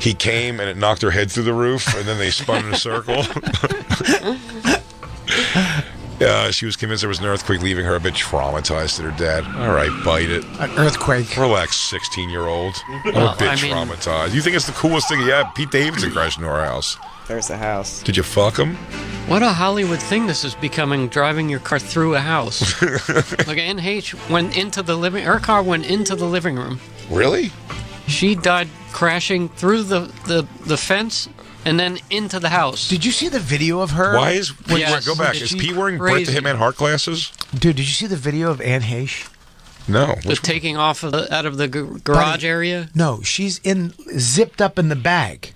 S2: he came, and it knocked her head through the roof, and then they spun in a circle. She was convinced there was an earthquake, leaving her a bit traumatized at her dad. All right, bite it.
S1: An earthquake.
S2: Relax, 16-year-old. I'm a bit traumatized. You think it's the coolest thing? Yeah, Pete Davidson crashed into our house.
S3: There's the house.
S2: Did you fuck him?
S5: What a Hollywood thing this is becoming, driving your car through a house. Like Anne Heche went into the her car went into the living room.
S2: Really?
S5: She died crashing through the fence and then into the house.
S1: Did you see the video of her?
S2: Why is... go back. Is Pete wearing Brett the Hitman Hart glasses?
S1: Dude, did you see the video of Anne Heche?
S2: No.
S5: Taking off out of the garage area?
S1: No, she's zipped up in the bag.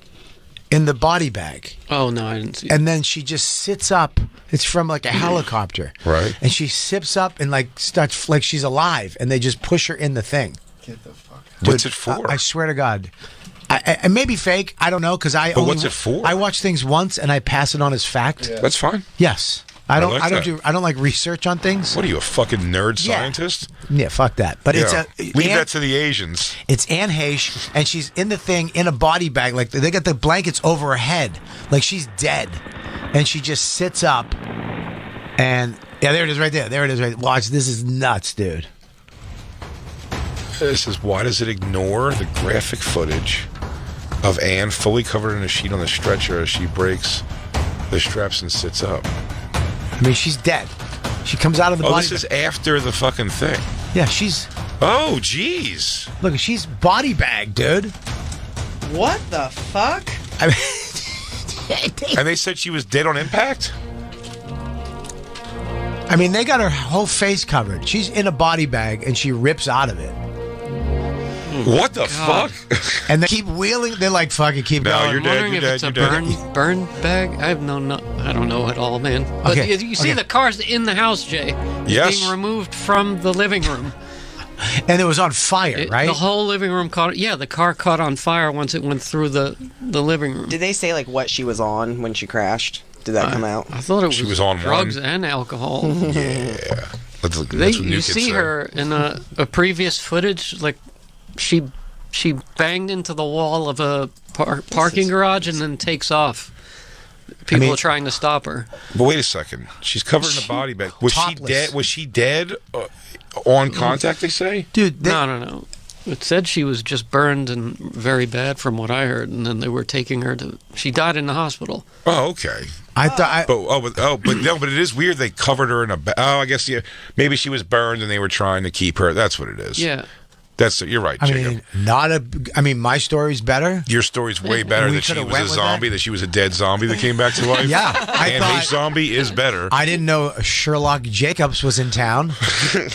S1: In the body bag.
S5: Oh, no, I didn't see
S1: And then she just sits up. It's from like a helicopter.
S2: Right.
S1: And she sips up and starts like she's alive. And they just push her in the thing.
S2: Get the fuck out. What's it for? I
S1: swear to God. I may be fake. I don't know because
S2: what's it for?
S1: I watch things once and I pass it on as fact.
S2: Yeah. That's fine.
S1: Yes. I don't like research on things.
S2: What are you, a fucking nerd scientist?
S1: Yeah, fuck that. But
S2: leave that to the Asians.
S1: It's Anne Heche, and she's in the thing in a body bag. Like they got the blankets over her head, like she's dead, and she just sits up. And yeah, there it is, right there. There it is, right. Watch, this is nuts, dude.
S2: This is why does it ignore the graphic footage of Anne fully covered in a sheet on the stretcher as she breaks the straps and sits up?
S1: I mean, she's dead. She comes out of the body.
S2: This is after the fucking thing.
S1: Yeah, she's...
S2: Oh, jeez.
S1: Look, she's body bagged, dude.
S3: What the fuck?
S2: I mean, and they said she was dead on impact?
S1: I mean, they got her whole face covered. She's in a body bag, and she rips out of it.
S2: What the fuck?
S1: And they keep wheeling. They're like, fuck it, keep going.
S2: You're dead, you're dead,
S5: it's a burn bag. I don't know at all, man. But you see the car's in the house, Jay.
S2: Yes.
S5: Being removed from the living room.
S1: And it was on fire, right?
S5: The whole living room caught... Yeah, the car caught on fire once it went through the living room.
S3: Did they say, like, what she was on when she crashed? Did that come out?
S5: I thought
S2: she was on
S5: drugs and alcohol.
S2: Yeah.
S5: You see her in a previous footage, like, she banged into the wall of a parking garage and then takes off. People are trying to stop her.
S2: But wait a second. She's covered in a body bag. Was topless. She dead? Was she dead on contact, they say?
S1: Dude,
S5: no. It said she was just burned and very bad from what I heard, and then they were taking her to... She died in the hospital.
S2: Oh, okay. But it is weird they covered her in a... I guess, maybe she was burned and they were trying to keep her. That's what it is.
S5: Yeah.
S2: You're right, Jacob.
S1: My story's better.
S2: Your story's way better that she was a zombie, that she was a dead zombie that came back to life.
S1: Yeah.
S2: Anne Heche zombie is better.
S1: I didn't know Sherlock Jacobs was in town.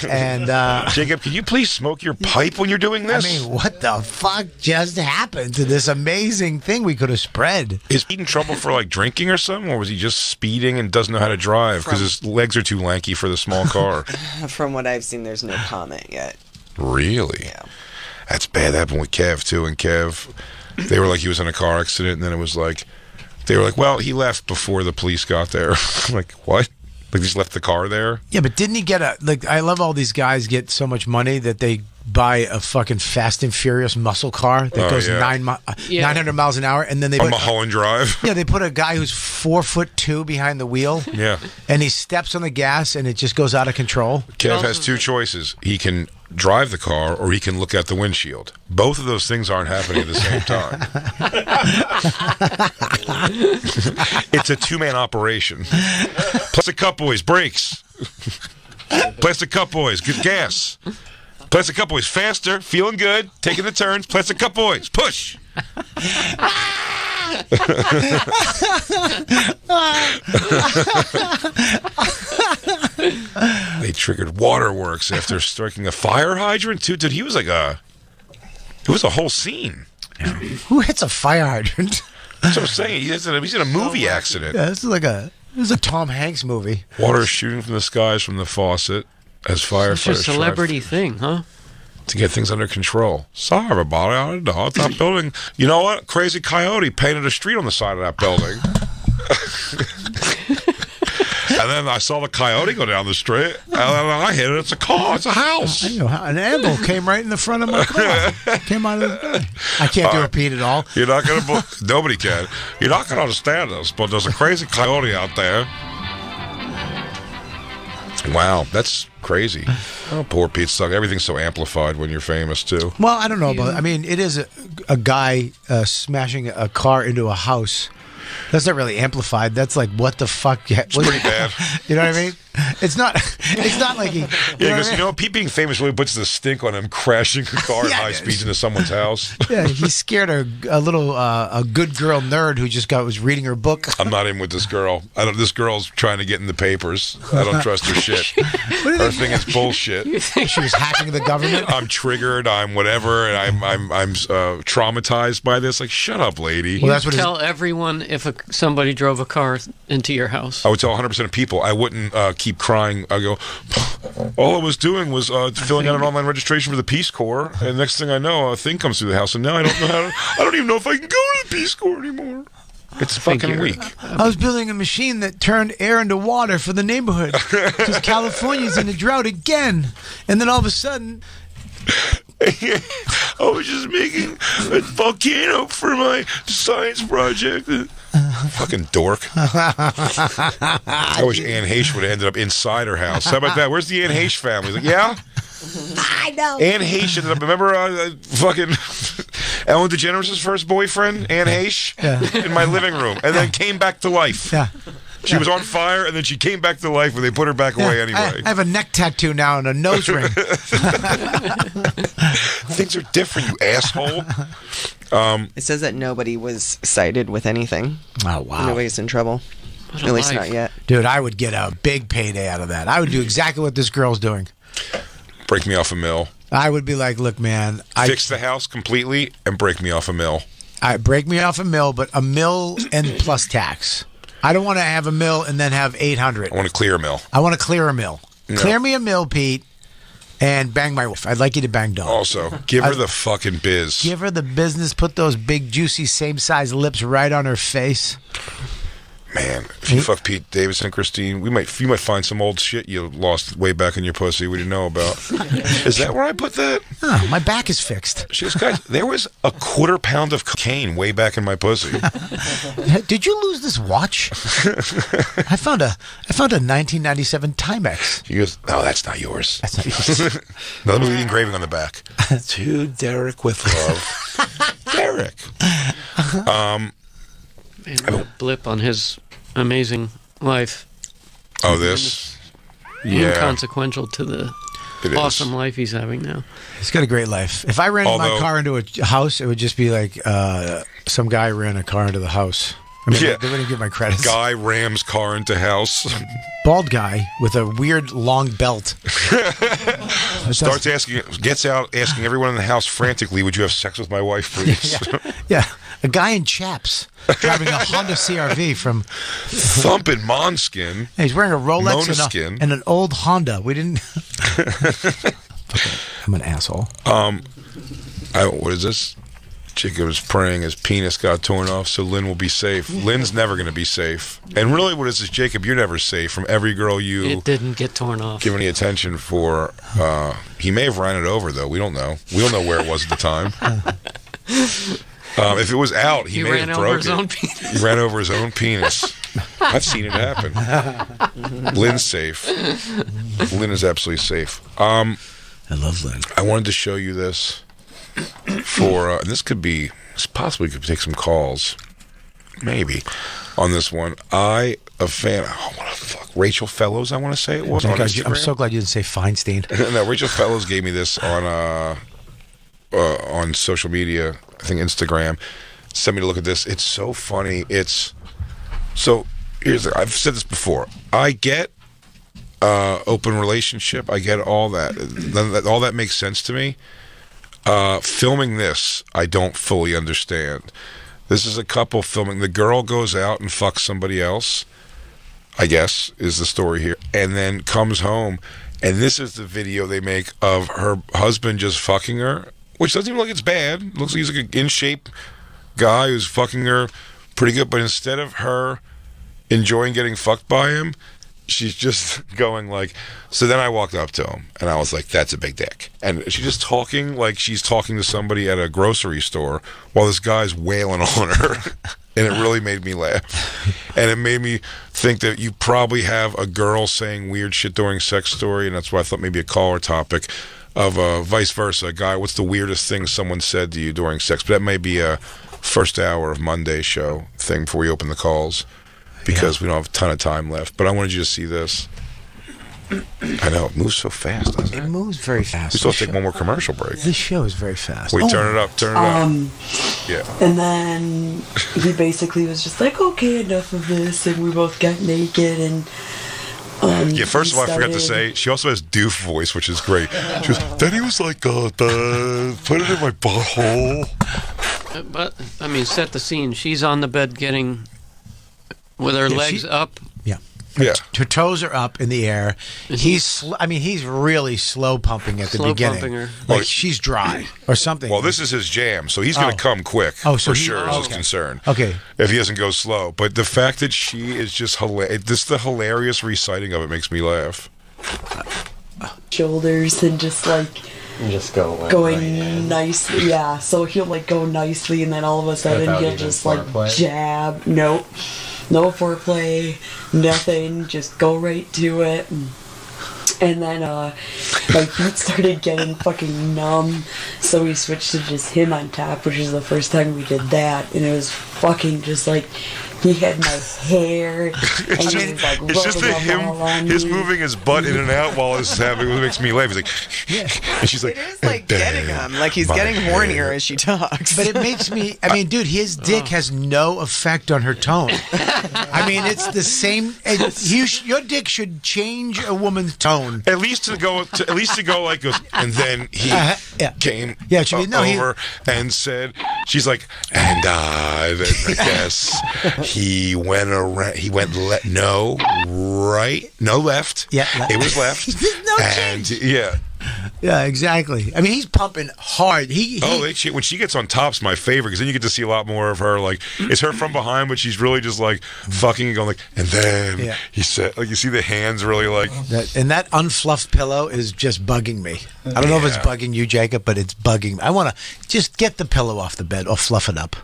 S1: And
S2: Jacob, can you please smoke your pipe when you're doing this?
S1: I mean, what the fuck just happened to this amazing thing we could have spread?
S2: Is he in trouble for like drinking or something, or was he just speeding and doesn't know how to drive because his legs are too lanky for the small car?
S3: From what I've seen, there's no comment yet.
S2: Really?
S3: Yeah.
S2: That's bad. That happened with Kev, too. And Kev, they were like, he was in a car accident, and then it was like, they were like, well, he left before the police got there. Like, what? Like, he just left the car there?
S1: Yeah, but didn't he get I love all these guys get so much money that they buy a fucking Fast and Furious muscle car that goes 900 miles an hour, and then they
S2: put Mulholland Drive.
S1: Yeah, they put a guy who's 4'2" behind the wheel.
S2: Yeah.
S1: And he steps on the gas, and it just goes out of control.
S2: Kev has two choices. He can drive the car, or he can look out the windshield. Both of those things aren't happening at the same time. It's a two-man operation. Plastic Cup Boys, brakes. Plastic Cup Boys, good gas. Plastic Cup Boys, faster, feeling good, taking the turns. Plastic Cup Boys, push. They triggered waterworks after striking a fire hydrant too. Dude, he was like it was a whole scene.
S1: Yeah. Who hits a fire hydrant?
S2: That's what I'm saying. He's in a movie accident.
S1: Yeah, this is a Tom Hanks movie.
S2: Water shooting from the skies from the faucet as firefighters.
S5: It's just a celebrity thing, huh?
S2: To get things under control. Sorry, everybody, I did the hot top building. You know what? Crazy Coyote painted a street on the side of that building. And then I saw the coyote go down the street, and then I hit it. It's a car. It's a house.
S1: I know how an anvil came right in the front of my car. Came out of the. I can't do repeat it all.
S2: You're not gonna. Nobody can. You're not gonna understand this, but there's a crazy coyote out there. Wow, that's crazy. Oh, poor Pete Suck. Everything's so amplified when you're famous too.
S1: Well, I don't know, but I mean, it is a guy smashing a car into a house. That's not really amplified. That's like, what the fuck?
S2: It's pretty bad.
S1: You know what I mean? It's not like he.
S2: Yeah, because Pete being famous really puts the stink on him crashing a car at high speeds into someone's house.
S1: Yeah, he scared a good girl nerd who just was reading her book.
S2: I'm not in with this girl. This girl's trying to get in the papers. I don't trust her shit. Her thing is bullshit.
S1: She was hacking the government.
S2: I'm triggered. I'm whatever, and I'm traumatized by this. Like, shut up, lady.
S5: Well, that's what tell everyone if somebody drove a car into your house.
S2: I would tell 100% of people. I wouldn't keep crying. I go, all I was doing was filling out an online registration for the Peace Corps, and next thing I know, a thing comes through the house, and now I don't know I don't even know if I can go to the Peace Corps anymore. It's fucking weak.
S1: I was building a machine that turned air into water for the neighborhood because California's in a drought again, and then all of a sudden.
S2: I was just making a volcano for my science project. Fucking dork. I wish Anne Heche would have ended up inside her house. How about that? Where's the Anne Heche family? Like, yeah?
S1: I know.
S2: Anne Heche ended up, remember fucking Ellen DeGeneres' first boyfriend, Anne Heche?
S1: Yeah.
S2: In my living room. And then came back to life.
S1: Yeah.
S2: She was on fire, and then she came back to life, and they put her back away anyway.
S1: I have a neck tattoo now and a nose ring.
S2: Things are different, you asshole.
S3: It says that nobody was cited with anything.
S1: Oh, wow.
S3: Nobody's in trouble. At least not yet.
S1: Dude, I would get a big payday out of that. I would do exactly what this girl's doing.
S2: Break me off a mill.
S1: I would be like, look, man.
S2: Fix the house completely and break me off a mill.
S1: Break me off a mill, but a mill and plus tax. I don't want to have a mill and then have 800.
S2: I want to clear a mill.
S1: I want to clear a mill. No. Clear me a mill, Pete, and bang my wife. I'd like you to bang Dawn.
S2: Also, give her the fucking biz.
S1: Give her the business. Put those big, juicy, same-size lips right on her face.
S2: Man, if you fuck Pete Davidson and Christine, you might find some old shit you lost way back in your pussy we didn't know about. Is that where I put that?
S1: Oh, my back is fixed.
S2: She goes, guys, there was a 1/4 pound of cocaine way back in my pussy.
S1: Did you lose this watch? I found a 1997 Timex.
S2: She goes, no, that's not yours.
S1: That's not yours.
S2: No, let me the engraving on the back. To Derek with love. Derek.
S5: And a blip on his amazing life.
S2: Oh, this? Yeah.
S5: Inconsequential to the awesome life he's having now.
S1: He's got a great life. If I ran my car into a house, it would just be like some guy ran a car into the house. I mean, they wouldn't give my credits.
S2: Guy rams car into house.
S1: Bald guy with a weird long gets
S2: out asking everyone in the house frantically, would you have sex with my wife, please?
S1: Yeah. A guy in chaps driving a Honda CR-V from
S2: thumping Måneskin.
S1: Yeah, he's wearing a Rolex and an old Honda. We didn't. I'm an asshole.
S2: What is this? Jacob was praying his penis got torn off so Lynn will be safe. Lynn's never going to be safe. And really what is this, Jacob? You're never safe from every girl
S5: It didn't get torn off.
S2: Give any attention for. He may have ran it over, though. We don't know. We don't know where it was at the time. If it was out, he may have broke it. He ran over his own penis. I've seen it happen. Lynn's safe. Lynn is absolutely safe.
S1: I love Lynn.
S2: I wanted to show you this and this possibly could take some calls, maybe, on this one. What the fuck Rachel Fellows, I want to say it was.
S1: Oh
S2: On
S1: God,
S2: Instagram.
S1: I'm so glad you didn't say Feinstein.
S2: No, Rachel Fellows gave me this on social media, I think Instagram. Sent me to look at this. It's so funny. I've said this before. I get open relationship. I get all that. All that makes sense to me. Filming this, I don't fully understand. This is a couple filming. The girl goes out and fucks somebody else, I guess, is the story here, and then comes home, and this is the video they make of her husband just fucking her, which doesn't even look like it's bad. It looks like he's like an in-shape guy who's fucking her pretty good, but instead of her enjoying getting fucked by him, she's just going like, so then I walked up to him and I was like, that's a big dick. And she's just talking like she's talking to somebody at a grocery store while this guy's wailing on her. And it really made me laugh. And it made me think that you probably have a girl saying weird shit during sex story, and that's why I thought maybe a caller topic of vice versa. A guy, what's the weirdest thing someone said to you during sex? But that may be a first hour of Monday show thing before we open the calls. Because we don't have a ton of time left. But I wanted you to see this. I know, it moves so fast, doesn't it?
S1: It moves very fast.
S2: We still have to take one more commercial break.
S1: This show is very fast.
S2: Wait, turn it up, turn it up. Yeah.
S12: And then he basically was just like, okay, enough of this. And we both got naked and...
S2: yeah, first of all, I forgot to say, she also has doof voice, which is great. She was, then he was like, put it in my butthole.
S5: But, I mean, set the scene. She's on the bed getting... with her legs up.
S1: Yeah.
S2: Yeah.
S1: Her toes are up in the air. He's really slow pumping at the beginning.
S5: Pumping her.
S1: Like she's dry or something.
S2: Well, this is his jam, so he's going to come quick.
S1: Oh, so
S2: for sure, is his concern.
S1: Okay.
S2: If he doesn't go slow. But the fact that she is just hilarious, the hilarious reciting of it makes me laugh.
S12: Shoulders and just like...
S13: just going
S12: right nicely, yeah. So he'll like go nicely, and then all of a sudden he'll just like jab. Nope, no foreplay, nothing. Just go right to it. And then my feet started getting fucking numb, so we switched to just him on top, which is the first time we did that, and it was fucking just like. He had my hair, and he was like
S2: it's just his moving his butt in and out while this is happening. It makes me laugh. He's like, and she's like,
S3: it is like getting him, like he's getting hornier as she talks.
S1: But it makes me. I mean, dude, his dick has no effect on her tone. I mean, it's the same. Your dick should change a woman's tone.
S2: At least to go like this. And then he came over and said, she's like, and I guess. He went around. He went no right, no left.
S1: Yeah,
S2: it was left.
S1: No
S2: and
S1: change.
S2: Yeah,
S1: exactly. I mean, he's pumping hard.
S2: When she gets on top's my favorite because then you get to see a lot more of her. Like it's her from behind, but she's really just like fucking and going like. And then he said, like you see the hands really like.
S1: That unfluffed pillow is just bugging me. I don't know if it's bugging you, Jacob, but it's bugging me. I want to just get the pillow off the bed or fluff it up.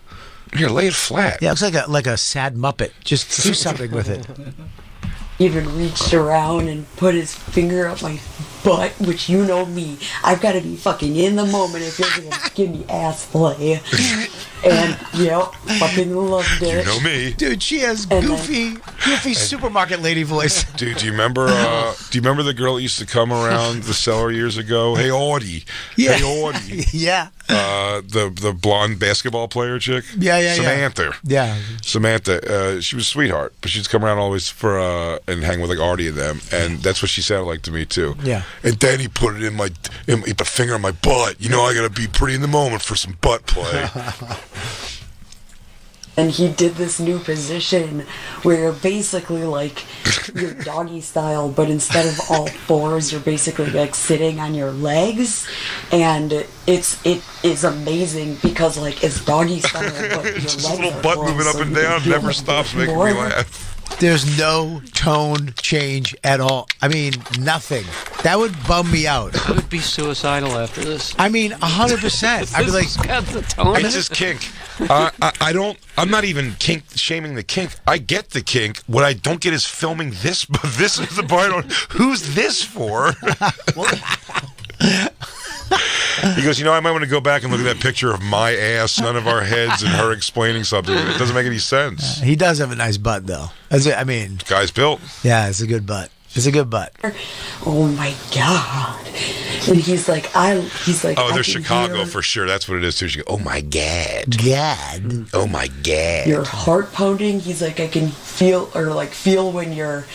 S2: Here, lay it flat.
S1: Yeah, it looks like a sad Muppet. Just do something with it.
S12: Even reached around and put his finger up my butt, which you know me. I've got to be fucking in the moment if you're going to give me ass play. And, fucking loved it.
S2: You know me.
S1: Dude, she has goofy supermarket lady voice.
S2: Dude, do you remember the girl that used to come around the cellar years ago? Hey, Audie.
S1: Yeah.
S2: Hey, Audie.
S1: Yeah.
S2: The blonde basketball player chick?
S1: Yeah.
S2: Samantha.
S1: Yeah.
S2: Samantha. She was a sweetheart, but she'd come around always for and hang with like Artie and them, and that's what she sounded like to me too.
S1: Yeah.
S2: And then he put it he put a finger in my butt. You know, I gotta be pretty in the moment for some butt play.
S12: And he did this new position where you're basically like you're doggy style, but instead of all fours, you're basically like sitting on your legs, and it is amazing because like it's doggy style, but your
S2: just
S12: legs
S2: a little
S12: are
S2: butt
S12: closed,
S2: moving up
S12: so
S2: and
S12: you can
S2: down
S12: feel
S2: never
S12: like
S2: stops
S12: the
S2: making
S12: floor.
S2: me laugh.
S1: There's no tone change at all. I mean, nothing. That would bum me out.
S5: I would be suicidal after this.
S1: I mean, 100%. I'd be like,
S5: got the tone.
S2: It's just kink. I'm not even kink shaming the kink. I get the kink. What I don't get is filming this. But this is the part on who's this for? He goes, I might want to go back and look at that picture of my ass, none of our heads, and her explaining something. It doesn't make any sense.
S1: He does have a nice butt, though. I mean,
S2: guy's built.
S1: Yeah, it's a good butt. It's a good butt.
S12: Oh my God! And he's like,
S2: oh, they're Chicago for sure. That's what it is too. She goes, oh my God.
S1: God.
S2: Oh my God.
S12: Your heart pounding. He's like, I can feel when you're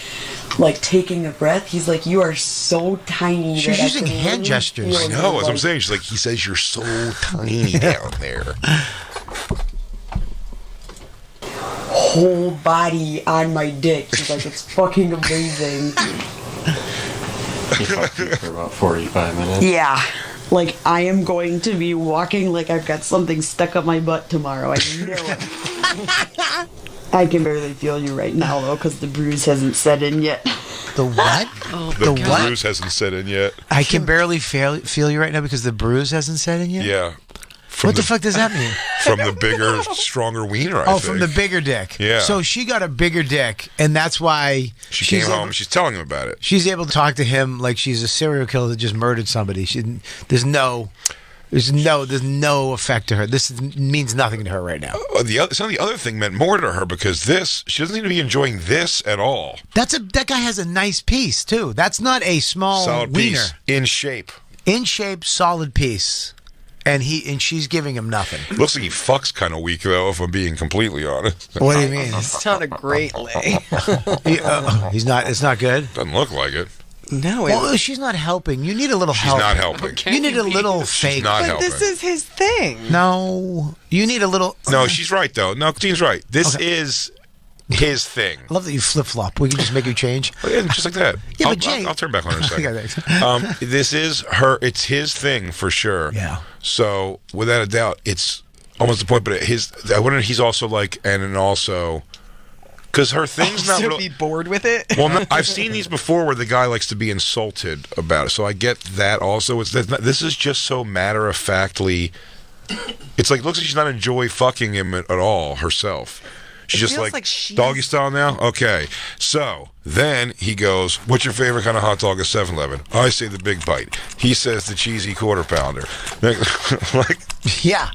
S12: like taking a breath. He's like, you are so tiny.
S1: She's using hand gestures.
S2: I know, as I'm saying. She's like, he says you're so tiny down there.
S12: Whole body on my dick. She's like, it's fucking amazing.
S13: He fucked you for about 45 minutes.
S12: Yeah. Like, I am going to be walking like I've got something stuck up my butt tomorrow. I know it. I can barely feel you right now, though, because the bruise hasn't set in yet.
S1: The what?
S2: The bruise hasn't set in yet.
S1: I can barely feel you right now because the bruise hasn't set in yet?
S2: Yeah.
S1: What the fuck does that mean?
S2: From the bigger, stronger wiener, I think.
S1: From the bigger dick.
S2: Yeah.
S1: So she got a bigger dick, and that's why
S2: she came home. She's telling him about it.
S1: She's able to talk to him like she's a serial killer that just murdered somebody. There's no effect to her. This means nothing to her right now.
S2: Some of the other thing meant more to her because she doesn't seem to be enjoying this at all.
S1: That guy has a nice piece too. That's not a small
S2: solid
S1: wiener.
S2: Piece. In shape,
S1: solid piece. And she's giving him nothing.
S2: Looks like he fucks kind of weak though, if I'm being completely honest.
S1: What do you mean?
S3: It's not a great lay.
S1: He's not. It's not good.
S2: Doesn't look like it.
S3: No.
S1: Well, she's not helping. You need a little help.
S2: She's not helping.
S1: You need a little fake.
S2: She's not helping.
S3: This is his thing.
S1: No, you need a little.
S2: No, she's right though. No, Dean's right. This is his thing.
S1: I love that you flip flop. We can just make you change.
S2: Yeah, just like that.
S1: Yeah, but Jay,
S2: I'll turn back on her in a second. This is her. It's his thing for sure.
S1: Yeah.
S2: So without a doubt, it's almost the point. But I wonder if he's also like, and also. Because her thing's not
S3: really be bored with it.
S2: Well, no, I've seen these before where the guy likes to be insulted about it, so I get that also. This is just so matter of factly. It's like looks like she's not enjoy fucking him at all herself. She's just like doggy style now. Okay, so then he goes, "What's your favorite kind of hot dog at 7-Eleven?" I say the big bite. He says the cheesy quarter pounder.
S1: Yeah,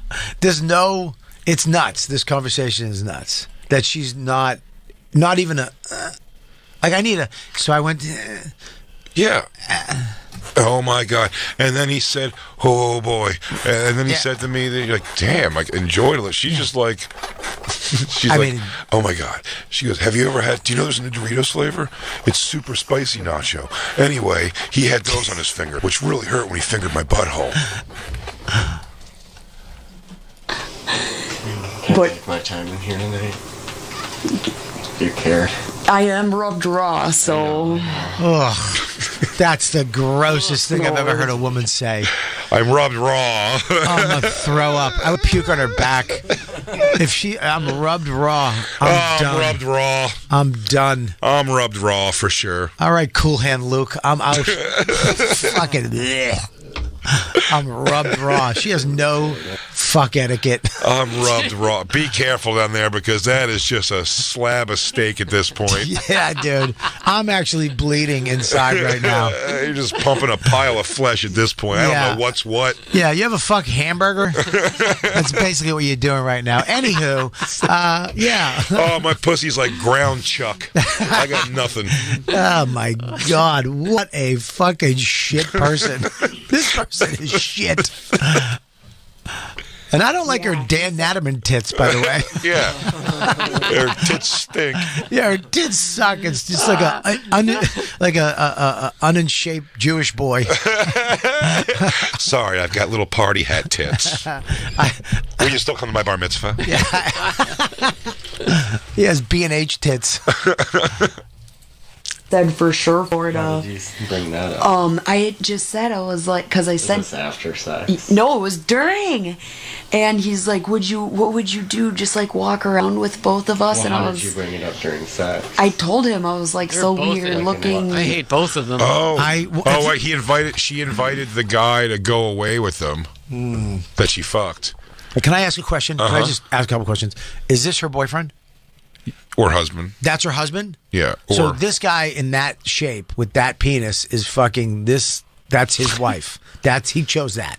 S1: it's nuts. This conversation is nuts. That she's not even a so I went
S2: yeah oh my God. And then he said, oh boy. And then he said to me, like, damn, I enjoyed it. She's just like she's oh my God. She goes, have you ever had, do you know there's a new Doritos flavor? It's super spicy nacho. Anyway, he had those on his finger, which really hurt when he fingered my butthole.
S13: Can't take my time in here tonight. You care?
S12: I am rubbed raw, so.
S1: Ugh. That's the grossest thing I've ever heard a woman say.
S2: I'm rubbed raw.
S1: I'm gonna throw up. I would puke on her back. I'm rubbed raw. I'm
S2: rubbed raw.
S1: I'm done.
S2: I'm rubbed raw for sure.
S1: All right, Cool Hand Luke. I'm out. Fucking bleh. I'm rubbed raw. She has no fuck etiquette.
S2: I'm rubbed raw. Be careful down there because that is just a slab of steak at this point.
S1: Yeah, dude. I'm actually bleeding inside right now.
S2: You're just pumping a pile of flesh at this point. I don't know what's what.
S1: Yeah, you have a fuck hamburger? That's basically what you're doing right now. Anywho, yeah.
S2: Oh, my pussy's like ground chuck. I got nothing.
S1: Oh, my God. What a fucking shit person. This person is shit. And I don't like her Dan Natterman tits, by the way.
S2: Yeah. Her tits stink.
S1: Yeah, her tits suck. It's just like a unshaped Jewish boy.
S2: Sorry, I've got little party hat tits. Will you still come to my bar mitzvah?
S1: Yeah. He has B&H tits.
S12: Said for sure for it.
S13: How did you bring that up?
S12: I just said, I was like, because I said.
S13: Was this after sex?
S12: No, it was during. And he's like, what would you do? Just like walk around with both of us?
S13: Well,
S12: and
S13: how did you bring it up during sex?
S12: I told him, I was like,
S5: They're
S12: so
S5: both
S12: weird looking.
S5: I hate both of them.
S2: She invited the guy to go away with them that she fucked.
S1: Can I ask a question? Can I just ask a couple questions? Is this her boyfriend?
S2: Or husband.
S1: That's her husband?
S2: Yeah.
S1: So this guy in that shape with that penis is fucking this That's his wife. He chose that.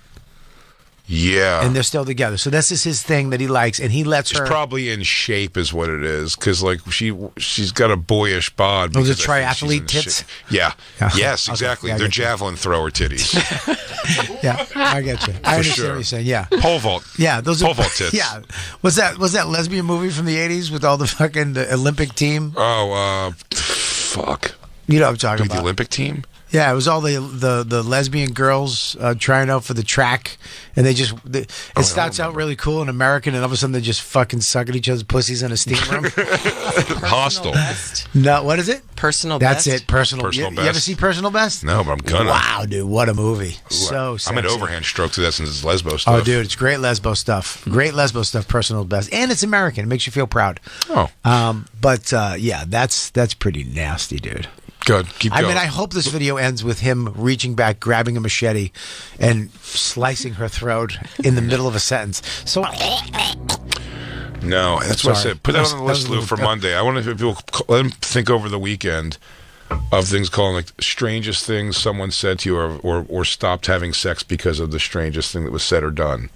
S2: Yeah.
S1: And they're still together. So this is his thing that he likes, and he lets her.
S2: She's probably in shape, is what it is, because like she's got a boyish bod.
S1: Those are
S2: because I think she's
S1: triathlete
S2: in
S1: tits?
S2: shape. Yeah. Yes, exactly.
S1: Yeah, I
S2: They're
S1: get you.
S2: javelin thrower titties.
S1: Yeah, I get you. I understand
S2: sure.
S1: what you're saying. Yeah.
S2: Pole vault.
S1: Yeah, those
S2: Pole
S1: are
S2: vault tits.
S1: Yeah. Was that lesbian movie from the 80s with all the fucking the Olympic team?
S2: Oh, fuck.
S1: You know what I'm talking
S2: The
S1: about.
S2: Olympic team?
S1: Yeah, it was all the lesbian girls trying out for the track, and it starts out really cool and American, and all of a sudden they just fucking suck at each other's pussies in a steam room.
S2: Hostile.
S1: No, what is it?
S3: Personal
S1: That's
S3: Best.
S1: it. Personal.
S2: Personal
S1: You
S2: Best.
S1: ever see Personal Best?
S2: No, but I'm gonna.
S1: Wow, dude, what a movie!
S2: Ooh,
S1: So
S2: I'm an
S1: sexy.
S2: overhand stroke to that since it's lesbo stuff.
S1: Oh, dude, it's great lesbo stuff. Great lesbo stuff. Personal Best, and it's American. It makes you feel proud.
S2: Oh,
S1: but yeah, that's pretty nasty, dude.
S2: Good. Keep going.
S1: I mean, I hope this video ends with him reaching back, grabbing a machete, and slicing her throat in the middle of a sentence. So,
S2: No, that's what I
S1: Sorry.
S2: said. Put that on the
S1: That
S2: list,
S1: was a
S2: Lou,
S1: little-
S2: for Monday. I want to people let them think over the weekend of things calling like strangest things someone said to you, or stopped having sex because of the strangest thing that was said or done.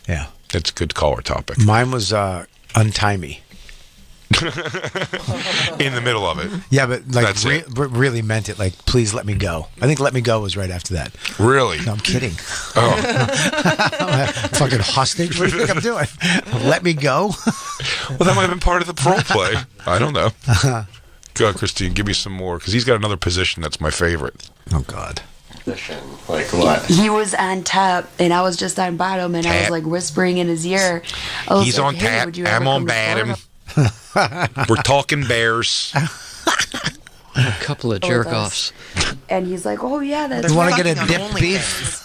S1: Yeah,
S2: it's a good caller topic.
S1: Mine was untimey.
S2: In the middle of it.
S1: Yeah, but like
S2: That's it.
S1: really meant it. Like, please let me go. I think "let me go" was right after that.
S2: Really?
S1: No, I'm kidding.
S2: Oh,
S1: Fucking hostage. What do you think I'm doing? Let me go.
S2: well, that might have been part of the role play. I don't know. Go ahead, Christine. Give me some more, because he's got another position that's my favorite.
S1: Oh God.
S13: Like what?
S12: He was on top and I was just on bottom, and I was
S2: Tap.
S12: like whispering in his ear. I was
S2: He's
S12: like,
S2: on
S12: "Hey,
S2: tap.
S12: would you ever
S2: I'm on
S12: come to
S2: bottom.
S12: Florida?"
S2: We're talking bears.
S5: A couple of jerk offs.
S12: And he's like, "Oh yeah, that's
S1: You want to
S12: right."
S1: get a dip beef?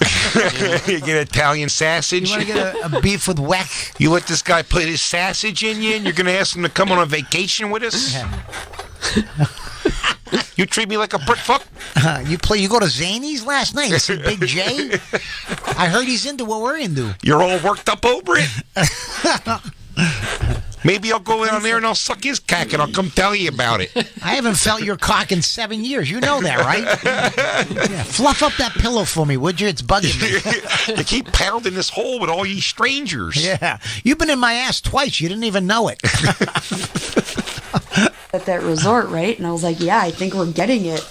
S2: You get Italian sausage.
S1: You want to get a beef with weck?
S2: You let this guy put his sausage in you, and you're going to ask him to come on a vacation with us? You treat me like a prick fuck?
S1: You go to Zany's last night and see Big J? I heard he's into what we're into.
S2: You're all worked up over it? Maybe I'll go down there and I'll suck his cock and I'll come tell you about it.
S1: I haven't felt your cock in 7 years. You know that, right? Yeah, fluff up that pillow for me, would you? It's bugging me.
S2: You keep pounding this hole with all ye strangers.
S1: Yeah. You've been in my ass twice. You didn't even know it.
S12: At that resort, right? And I was like, "Yeah, I think we're getting it."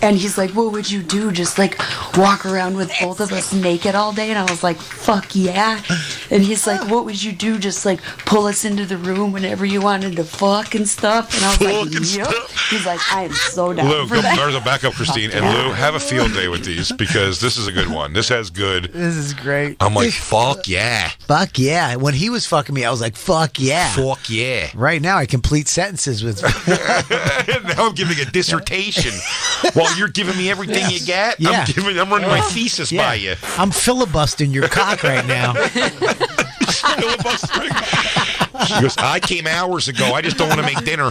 S12: And he's like, "What would you do? Just like walk around with both of us naked all day?" And I was like, "Fuck yeah." And he's like, "What would you do? Just like pull us into the room whenever you wanted to fuck and stuff?" And I was like, "Yep." He's like, "I am so down
S2: Lou,
S12: for that."
S2: there's a backup, Christine. And Lou, have a field day with these, because this is a good one. This has good.
S1: This is great.
S2: I'm like, fuck yeah.
S1: Fuck yeah. When he was fucking me, I was like, fuck yeah.
S2: Fuck yeah.
S1: Right now, I complete sentences with.
S2: Now I'm giving a dissertation while you're giving me everything you got.
S1: Yeah.
S2: I'm running my thesis by you.
S1: I'm filibustering your cock right now.
S2: Filibustering. She goes, I came hours ago. I just don't want to make dinner.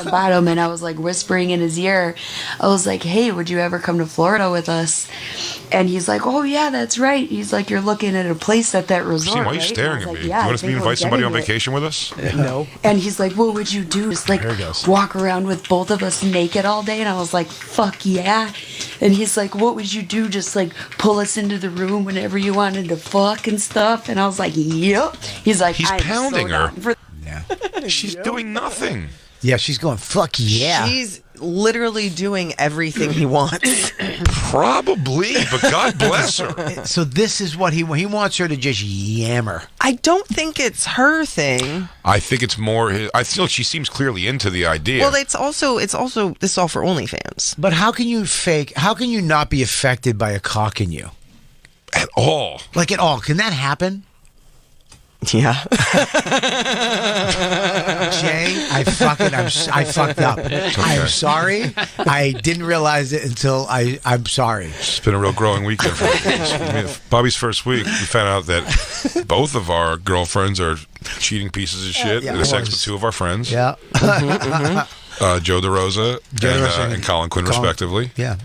S12: Bottom, and I was like whispering in his ear. I was like, "Hey, would you ever come to Florida with us?" And he's like, "Oh yeah, that's right." He's like, "You're looking at a place at that resort."
S2: Christine, why are you
S12: right?
S2: staring
S12: And I
S2: at
S12: was
S2: me?
S12: like, "Yeah,
S2: you
S12: I
S2: want us to
S12: think we're
S2: invite somebody on
S12: getting it."
S2: vacation with us?
S1: No.
S12: And he's like, "What would you do? Just like
S1: There he goes.
S12: walk around with both of us naked all day?" And I was like, "Fuck yeah." And he's like, "What would you do? Just like pull us into the room whenever you wanted to fuck and stuff?" And I was like, "Yep." He's like,
S2: He's
S12: "I'm
S2: pounding
S12: so
S2: her.
S12: down for
S2: She's doing nothing.
S1: Yeah, she's going, fuck yeah.
S3: She's literally doing everything he wants.
S2: Probably, but God bless her.
S1: So this is what he wants her to just yammer.
S3: I don't think it's her thing.
S2: I think it's more his. I feel she seems clearly into the idea.
S3: Well, it's also this is all for OnlyFans.
S1: But how can you not be affected by a cock in you?
S2: At all.
S1: Like at all. Can that happen?
S3: Yeah.
S1: Jay, I fucked up. I'm sorry. I didn't realize it until I'm sorry.
S2: It's been a real growing weekend for me. Bobby's first week, we found out that both of our girlfriends are cheating pieces of shit.
S1: Yeah,
S2: They had sex with two of our friends.
S1: Yeah.
S2: Joe DeRosa and Colin Quinn, respectively.
S1: Yeah.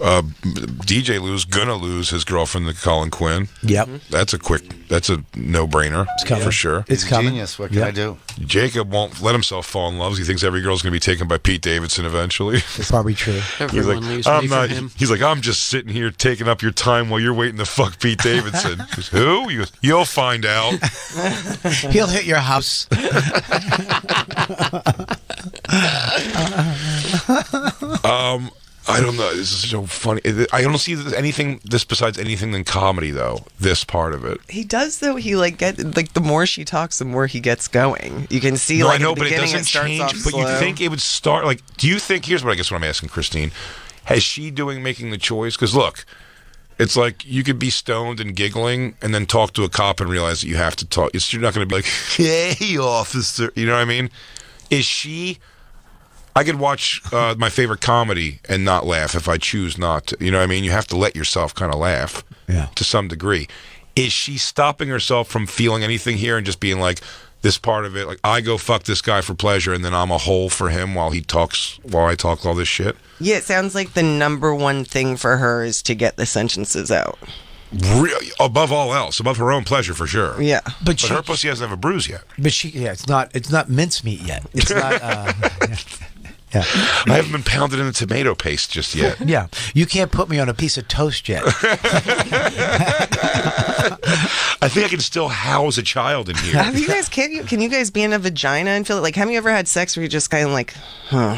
S2: DJ Lou's gonna lose his girlfriend to Colin Quinn.
S1: Yep.
S2: That's a no-brainer.
S1: It's coming.
S2: For sure.
S1: It's coming.
S14: Genius. What can I do?
S2: Jacob won't let himself fall in love. He thinks every girl's gonna be taken by Pete Davidson eventually.
S1: It's probably true.
S5: Everyone leaves me for him.
S2: He's like, I'm just sitting here taking up your time while you're waiting to fuck Pete Davidson. Goes, who? He goes, you'll find out.
S1: He'll hit your house.
S2: I don't know. This is so funny. I don't see this besides anything than comedy, though. This part of it.
S3: He does, though. He the more she talks, the more he gets going. You can see.
S2: No,
S3: like,
S2: I know,
S3: at the
S2: but it
S3: beginning,
S2: doesn't
S3: starts
S2: change.
S3: off
S2: But
S3: slow.
S2: you think it would start like? Do you think? Here's what I'm asking Christine. Has she making the choice? Because look, it's like you could be stoned and giggling, and then talk to a cop and realize that you have to talk. You're not going to be like, "Hey, officer," you know what I mean? Is she? I could watch my favorite comedy and not laugh if I choose not to. You know what I mean? You have to let yourself kind of laugh to some degree. Is she stopping herself from feeling anything here and just being like, this part of it, like, I go fuck this guy for pleasure and then I'm a hole for him while I talk all this shit?
S3: Yeah, it sounds like the number one thing for her is to get the sentences out.
S2: Really, above all else, above her own pleasure for sure.
S3: Yeah,
S2: but her pussy doesn't have a bruise yet.
S1: But it's not mincemeat yet. It's not. Yeah.
S2: I haven't been pounded in the tomato paste just yet.
S1: Yeah, you can't put me on a piece of toast yet.
S2: I think I can still house a child in here.
S3: Have you guys? Can you guys be in a vagina and feel it? Like, have you ever had sex where you just kind of like, huh?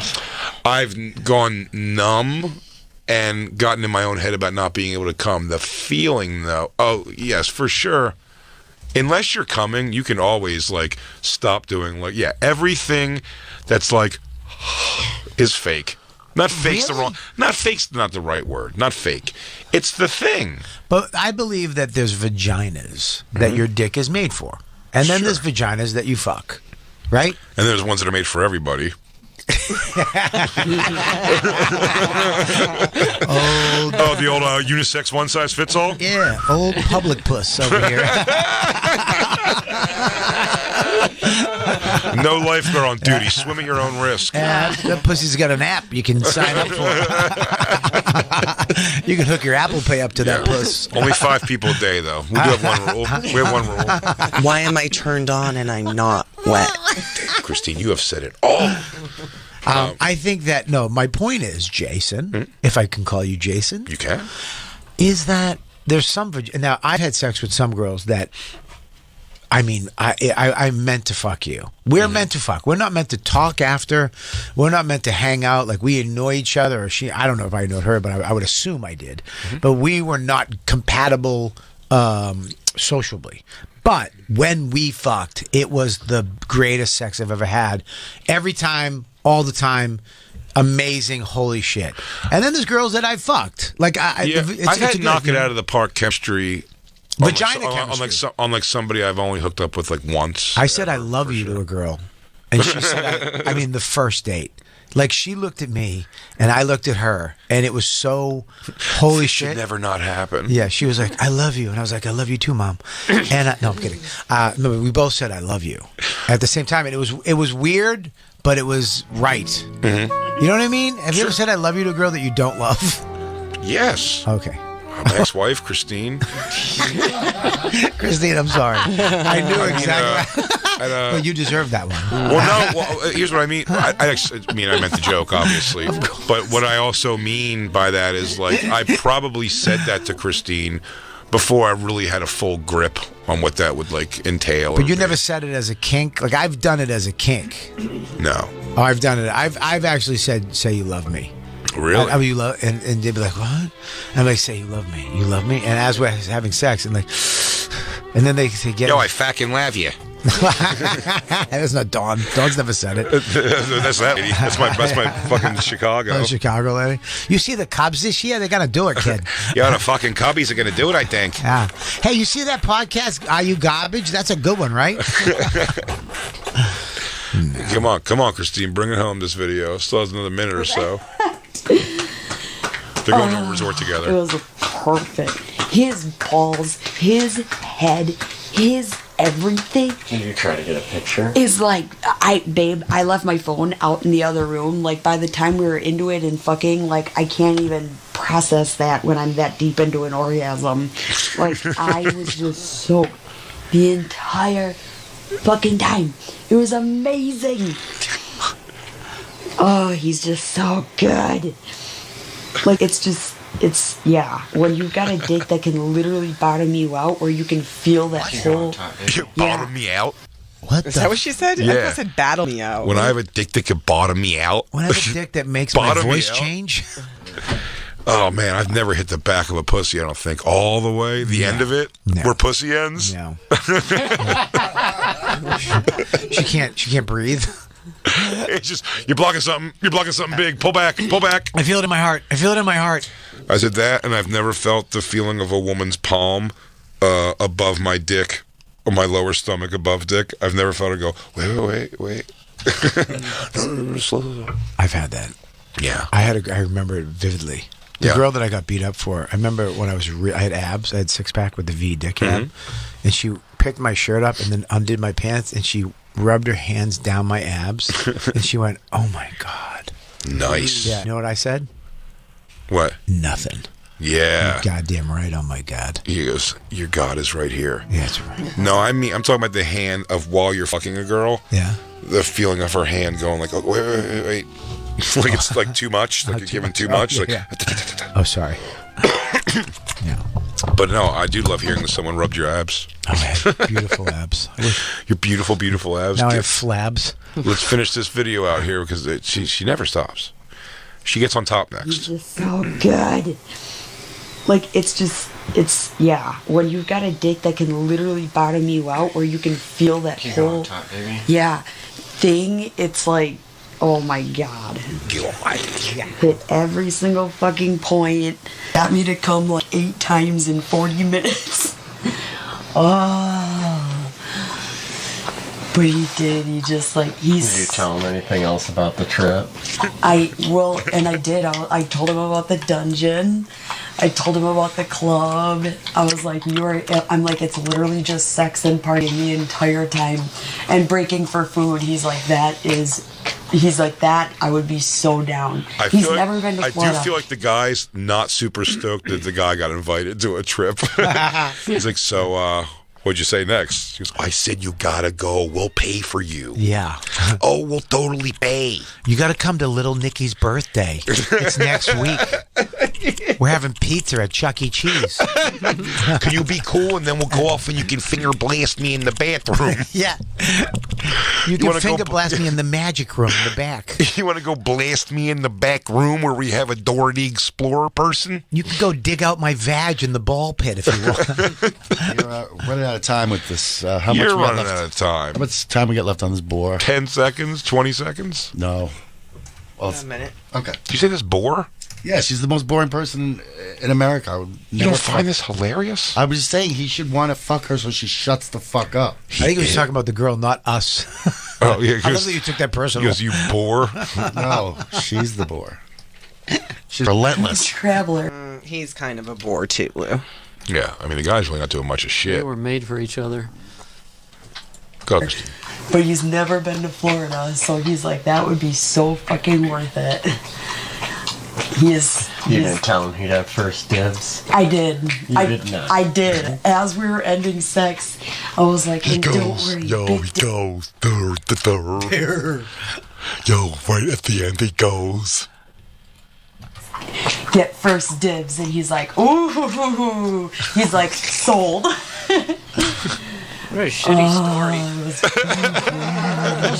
S2: I've gone numb and gotten in my own head about not being able to come. The feeling, though, oh yes, for sure. Unless you're coming, you can always like stop doing everything that's like is fake. Not fake's fake's not the right word. Not fake. It's the thing.
S1: But I believe that there's vaginas that your dick is made for. And then there's vaginas that you fuck. Right?
S2: And there's ones that are made for everybody. The old unisex one size fits all?
S1: Yeah, old public puss over here.
S2: No lifeguard on duty. Swim at your own risk.
S1: That pussy's got an app you can sign up for. You can hook your Apple Pay up to that puss.
S2: Only 5 people a day, though. We do have one rule. We have one rule.
S3: Why am I turned on and I'm not wet?
S2: Christine, you have said it all.
S1: I think that, my point is, Jason, if I can call you Jason.
S2: You can.
S1: Is that there's some... Now, I've had sex with some girls that... I mean, I meant to fuck you. We're meant to fuck. We're not meant to talk after. We're not meant to hang out. Like, we annoy each other. Or I don't know if I annoyed her, but I would assume I did. But we were not compatible sociably. But when we fucked, it was the greatest sex I've ever had. Every time, all the time. Amazing, holy shit. And then there's girls that I fucked. Like,
S2: I've had knock it out of the park chemistry.
S1: Vagina chemistry.
S2: On somebody I've only hooked up with like once.
S1: I said I love you to a girl, and she said, I mean, the first date. Like, she looked at me, and I looked at her, and it was so holy shit.
S2: Should never not happen.
S1: Yeah, she was like, I love you, and I was like, I love you too, Mom. And no, I'm kidding. No, we both said I love you at the same time, and it was weird, but it was right. Mm-hmm. You know what I mean? Have you ever said I love you to a girl that you don't love?
S2: Yes.
S1: Okay.
S2: My ex-wife, Christine.
S1: Christine, I'm sorry. I knew exactly. Well, you deserve that one.
S2: Well, here's what I mean. I meant the joke, obviously. But what I also mean by that is, like, I probably said that to Christine before I really had a full grip on what that would, like, entail.
S1: But you never said it as a kink? Like, I've done it as a kink.
S2: No.
S1: Oh, I've done it. I've actually said, say you love me.
S2: Really?
S1: I mean, you love, and they'd be like, what? And I'm like, say you love me. You love me? And as we're having sex, and like, and then they say,
S2: yo, I fucking love you.
S1: That's not Dawn. Dawn's never said it.
S2: That's that lady. That's my fucking Chicago.
S1: Oh, Chicago lady. You see the Cubs this year? They're gonna do it, kid.
S2: Yeah, the fucking Cubbies are gonna do it, I think.
S1: Yeah. Hey, you see that podcast? Are You Garbage? That's a good one, right?
S2: Come on, Christine, bring it home. This video still has another minute or so. They're going to a resort together.
S12: It was perfect. His balls, his head, his everything.
S13: Can you try to get a picture?
S12: Is like, I left my phone out in the other room. Like, by the time we were into it and fucking, like, I can't even process that when I'm that deep into an orgasm. Like, I was just so the entire fucking time. It was amazing. Oh, he's just so good. Like, when you've got a dick that can literally bottom you out, where you can feel that whole...
S2: Bottom me out?
S1: What?
S3: Is that what she said?
S2: Yeah.
S3: I thought I said battle me out.
S2: When I have a dick that can bottom me out.
S1: When I have a dick that makes my
S2: Bottom me
S1: voice
S2: out?
S1: change.
S2: Oh, man, I've never hit the back of a pussy, I don't think. All the way? The end of it?
S1: No.
S2: Where pussy ends?
S1: No. She can't breathe.
S2: It's just, you're blocking something big. Pull back.
S1: I feel it in my heart.
S2: I said that, and I've never felt the feeling of a woman's palm above my dick, or my lower stomach above dick. I've never felt it go, wait.
S1: I've had that.
S2: Yeah.
S1: I remember it vividly. The girl that I got beat up for, I remember when I had abs, I had six-pack with the V dick ab, and she picked my shirt up and then undid my pants, and she rubbed her hands down my abs, and she went, "Oh my God."
S2: Nice.
S1: Yeah. You know what I said?
S2: What?
S1: Nothing.
S2: Yeah.
S1: You're goddamn right. Oh my God.
S2: He goes, your God is right here.
S1: Yeah, that's right.
S2: No, I'm talking about the hand of while you're fucking a girl.
S1: Yeah.
S2: The feeling of her hand going like, oh, wait. Like it's like too much. Like you're giving too much.
S1: Yeah. Oh, sorry. Yeah.
S2: But no, I do love hearing that someone rubbed your abs.
S1: Oh, I had beautiful abs.
S2: Your beautiful, beautiful abs.
S1: Now I have flabs.
S2: Let's finish this video out here because she never stops. She gets on top next.
S12: He's just so good. Like, when you've got a dick that can literally bottom you out, where you can feel that whole thing, it's like, oh my God. Hit every single fucking point. Got me to come like 8 times in 40 minutes. Oh. But he did. He just like,
S13: Did you tell him anything else about the trip?
S12: I did. I told him about the dungeon. I told him about the club. I was like, I'm like, it's literally just sex and partying the entire time and breaking for food. He's like, that, I would be so down. He's never been to Florida.
S2: I do feel like the guy's not super stoked that the guy got invited to a trip. He's like, so, what'd you say next? He goes, I said you gotta go. We'll pay for you.
S1: Yeah.
S2: Oh, we'll totally pay.
S1: You gotta come to little Nikki's birthday. It's next week. We're having pizza at Chuck E. Cheese.
S2: Can you be cool, and then we'll go off and you can finger blast me in the bathroom?
S1: Yeah. You can finger blast me in the magic room in the back.
S2: You want to go blast me in the back room where we have a Dora the Explorer person?
S1: You can go dig out my vag in the ball pit if you want.
S14: You're running out of time with this. How much
S2: You're
S14: we got
S2: running
S14: left?
S2: out of time.
S14: How much time we got left on this bore?
S2: 10 seconds? 20 seconds?
S14: No. Well,
S3: a minute.
S14: Okay.
S2: Did you say this bore?
S14: Yeah, she's the most boring person in America. I would
S2: You
S14: never
S2: don't find this hilarious?
S14: I was just saying he should want to fuck her so she shuts the fuck up.
S1: I think he was talking about the girl, not us.
S2: Oh, yeah.
S1: I love that you took that personal.
S2: Because you bore?
S14: No, she's the bore. She's relentless.
S12: Traveler.
S3: He's kind of a bore too, Lou.
S2: Yeah, I mean, the guy's really not doing much of shit.
S5: They were made for each other.
S2: Go, Christine.
S12: But he's never been to Florida, so he's like, that would be so fucking worth it.
S13: You didn't tell him he'd have first dibs?
S12: I did.
S13: You did not.
S12: I did. As we were ending sex, I was like, hey, don't worry.
S2: He goes, Yo, right at the end he goes.
S12: Get first dibs, and he's like, ooh. He's like, sold.
S5: What a shitty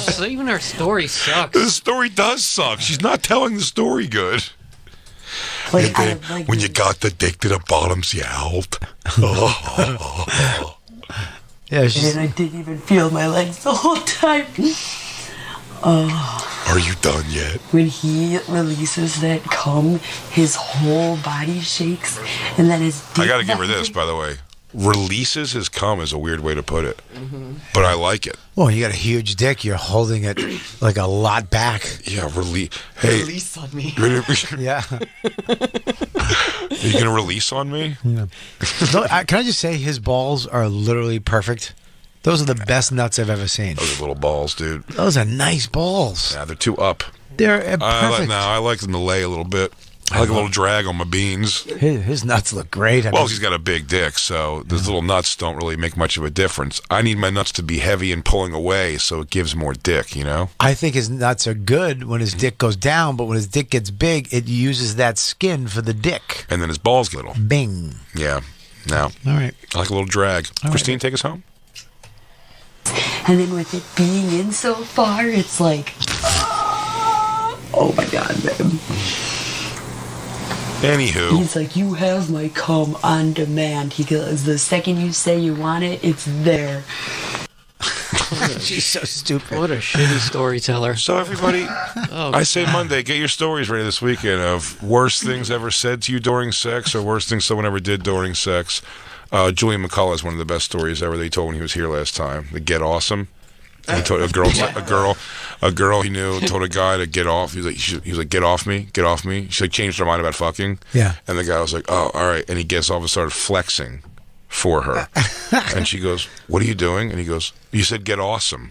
S5: story. Even her story sucks.
S2: The story does suck. She's not telling the story good.
S12: Like,
S2: and then, when you got the dick that it bottoms you out.
S1: Yeah,
S12: and I didn't even feel my legs the whole time.
S2: Are you done yet?
S12: When he releases that cum, his whole body shakes, and then his dick...
S2: I gotta give her this, by the way. Releases his cum is a weird way to put it. But I like it.
S1: Well, you got a huge dick. You're holding it like a lot back.
S2: Yeah, Hey,
S3: Release on me.
S1: Yeah.
S2: Are you gonna release on me?
S1: Yeah. No, can I just say his balls are literally perfect? Those are the best nuts I've ever seen.
S2: Those are little balls, dude.
S1: Those are nice balls.
S2: Yeah, they're too up.
S1: They're perfect.
S2: I like them to lay a little bit. I like a little drag on my beans.
S1: His nuts look great.
S2: Well, he's got a big dick, so those little nuts don't really make much of a difference. I need my nuts to be heavy and pulling away, so it gives more dick, you know?
S1: I think his nuts are good when his dick goes down, but when his dick gets big, it uses that skin for the dick.
S2: And then his balls get little.
S1: Bing.
S2: Yeah. Now,
S1: all right.
S2: I like a little drag.
S12: All
S2: Christine,
S12: right.
S2: take us home.
S12: And then with it being in so far, it's like, oh my God, babe.
S2: Anywho.
S12: He's like, you have my cum on demand. He goes, the second you say you want it, it's there.
S1: She's so stupid.
S5: What a shitty storyteller.
S2: So everybody, I say Monday, get your stories ready this weekend of worst things ever said to you during sex or worst things someone ever did during sex. Julian McCullough has one of the best stories ever that he told when he was here last time. The Get Awesome. He told a girl he knew told a guy to get off. He was like, get off me. She like changed her mind about fucking.
S1: Yeah.
S2: And the guy was like, oh, all right. And he gets off and started flexing for her. And she goes, what are you doing? And he goes, you said get awesome.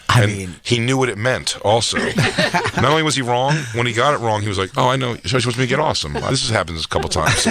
S2: I mean, he knew what it meant also. Not only was he wrong, when he got it wrong, he was like, oh, I know. You're supposed to be get awesome. This has happened a couple times.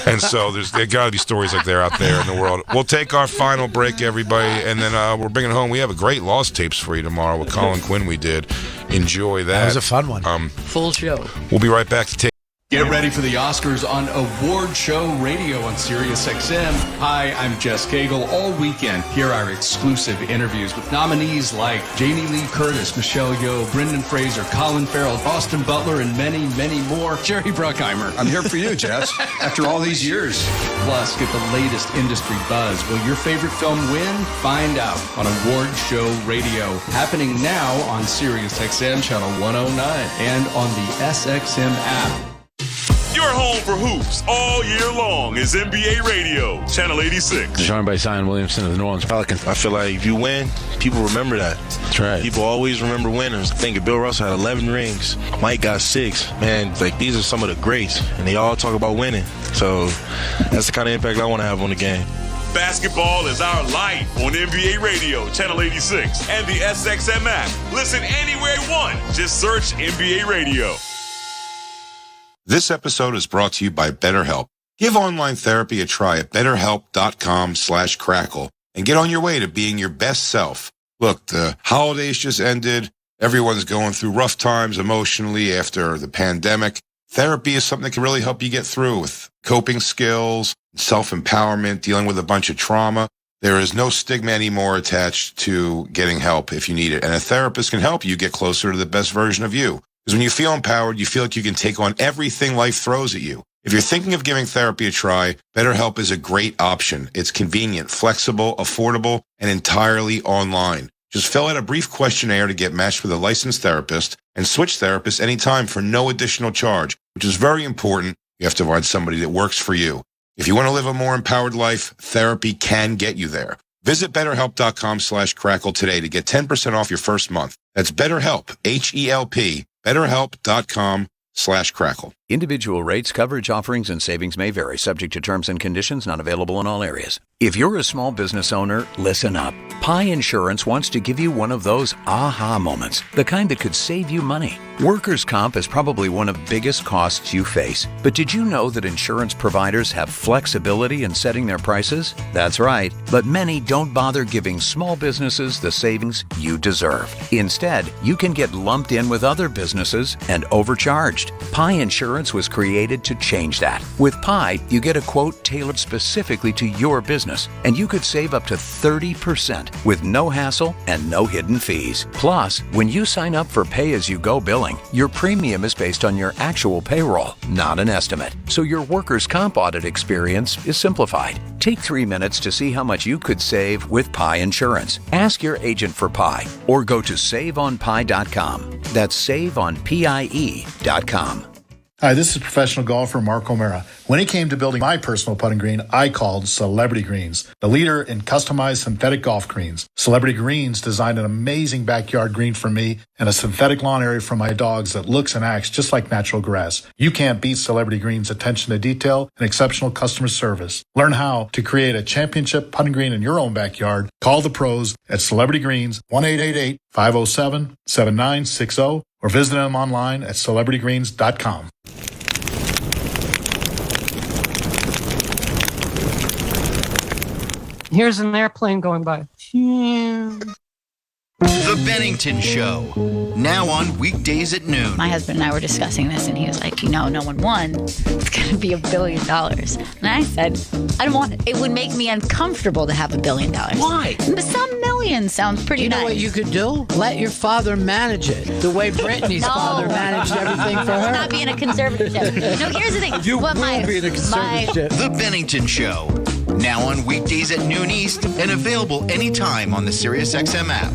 S2: And so there got to be stories like that out there in the world. We'll take our final break, everybody, and then we're bringing home. We have a great Lost tapes for you tomorrow with Colin Quinn. We did enjoy that.
S1: That was a fun one.
S5: Full show.
S2: We'll be right back to take.
S15: Get ready for the Oscars on Award Show Radio on SiriusXM. Hi, I'm Jess Cagle. All weekend, here are exclusive interviews with nominees like Jamie Lee Curtis, Michelle Yeoh, Brendan Fraser, Colin Farrell, Austin Butler, and many, many more. Jerry Bruckheimer.
S16: I'm here for you, Jess, after all these years.
S15: Plus, get the latest industry buzz. Will your favorite film win? Find out on Award Show Radio. Happening now on SiriusXM Channel 109 and on the SXM app.
S17: Your home for hoops all year long is NBA Radio, Channel 86.
S18: Joined by Zion Williamson of the New Orleans Pelicans.
S19: I feel like if you win, people remember that.
S18: That's right.
S19: People always remember winners. I think Bill Russell had 11 rings. Mike got 6. Man, like these are some of the greats, and they all talk about winning. So that's the kind of impact I want to have on the game.
S17: Basketball is our life on NBA Radio, Channel 86, and the SXM app. Listen anywhere you want. Just search NBA Radio.
S2: This episode is brought to you by BetterHelp. Give online therapy a try at BetterHelp.com/crackle and get on your way to being your best self. Look, the holidays just ended. Everyone's going through rough times emotionally after the pandemic. Therapy is something that can really help you get through with coping skills, self-empowerment, dealing with a bunch of trauma. There is no stigma anymore attached to getting help if you need it. And a therapist can help you get closer to the best version of you. Because when you feel empowered, you feel like you can take on everything life throws at you. If you're thinking of giving therapy a try, BetterHelp is a great option. It's convenient, flexible, affordable, and entirely online. Just fill out a brief questionnaire to get matched with a licensed therapist and switch therapists anytime for no additional charge, which is very important. You have to find somebody that works for you. If you want to live a more empowered life, therapy can get you there. Visit BetterHelp.com/crackle today to get 10% off your first month. That's BetterHelp, H-E-L-P. BetterHelp.com/crackle.
S20: Individual rates, coverage offerings, and savings may vary, subject to terms and conditions, not available in all areas. If you're a small business owner, listen up. Pi Insurance wants to give you one of those aha moments, the kind that could save you money. Workers' comp is probably one of the biggest costs you face. But did you know that insurance providers have flexibility in setting their prices? That's right, but many don't bother giving small businesses the savings you deserve. Instead, you can get lumped in with other businesses and overcharged. Pi Insurance was created to change that. With Pi, you get a quote tailored specifically to your business, and you could save up to 30% with no hassle and no hidden fees. Plus, when you sign up for pay-as-you-go billing, your premium is based on your actual payroll, not an estimate. So your workers' comp audit experience is simplified. Take 3 minutes to see how much you could save with Pi Insurance. Ask your agent for Pi or go to saveonpi.com. That's saveonpie.com.
S21: Hi, this is professional golfer Mark O'Mara. When it came to building my personal putting green, I called Celebrity Greens, the leader in customized synthetic golf greens. Celebrity Greens designed an amazing backyard green for me and a synthetic lawn area for my dogs that looks and acts just like natural grass. You can't beat Celebrity Greens' attention to detail and exceptional customer service. Learn how to create a championship putting green in your own backyard. Call the pros at Celebrity Greens, 1-888-507-7960, or visit them online at celebritygreens.com.
S5: Here's an airplane going by.
S4: The Bennington Show, now on weekdays at noon.
S7: My husband and I were discussing this, and he was like, no one won. It's going to be $1 billion. And I said, I don't want it. It would make me uncomfortable to have $1 billion.
S8: Why?
S7: But some million sounds pretty nice.
S8: You know what you could do? Let your father manage it. The way Brittany's father managed everything for her.
S7: Not being a conservatorship. No, here's the thing.
S8: You will be in a conservatorship.
S4: The Bennington Show, now on weekdays at noon East and available anytime on the SiriusXM app.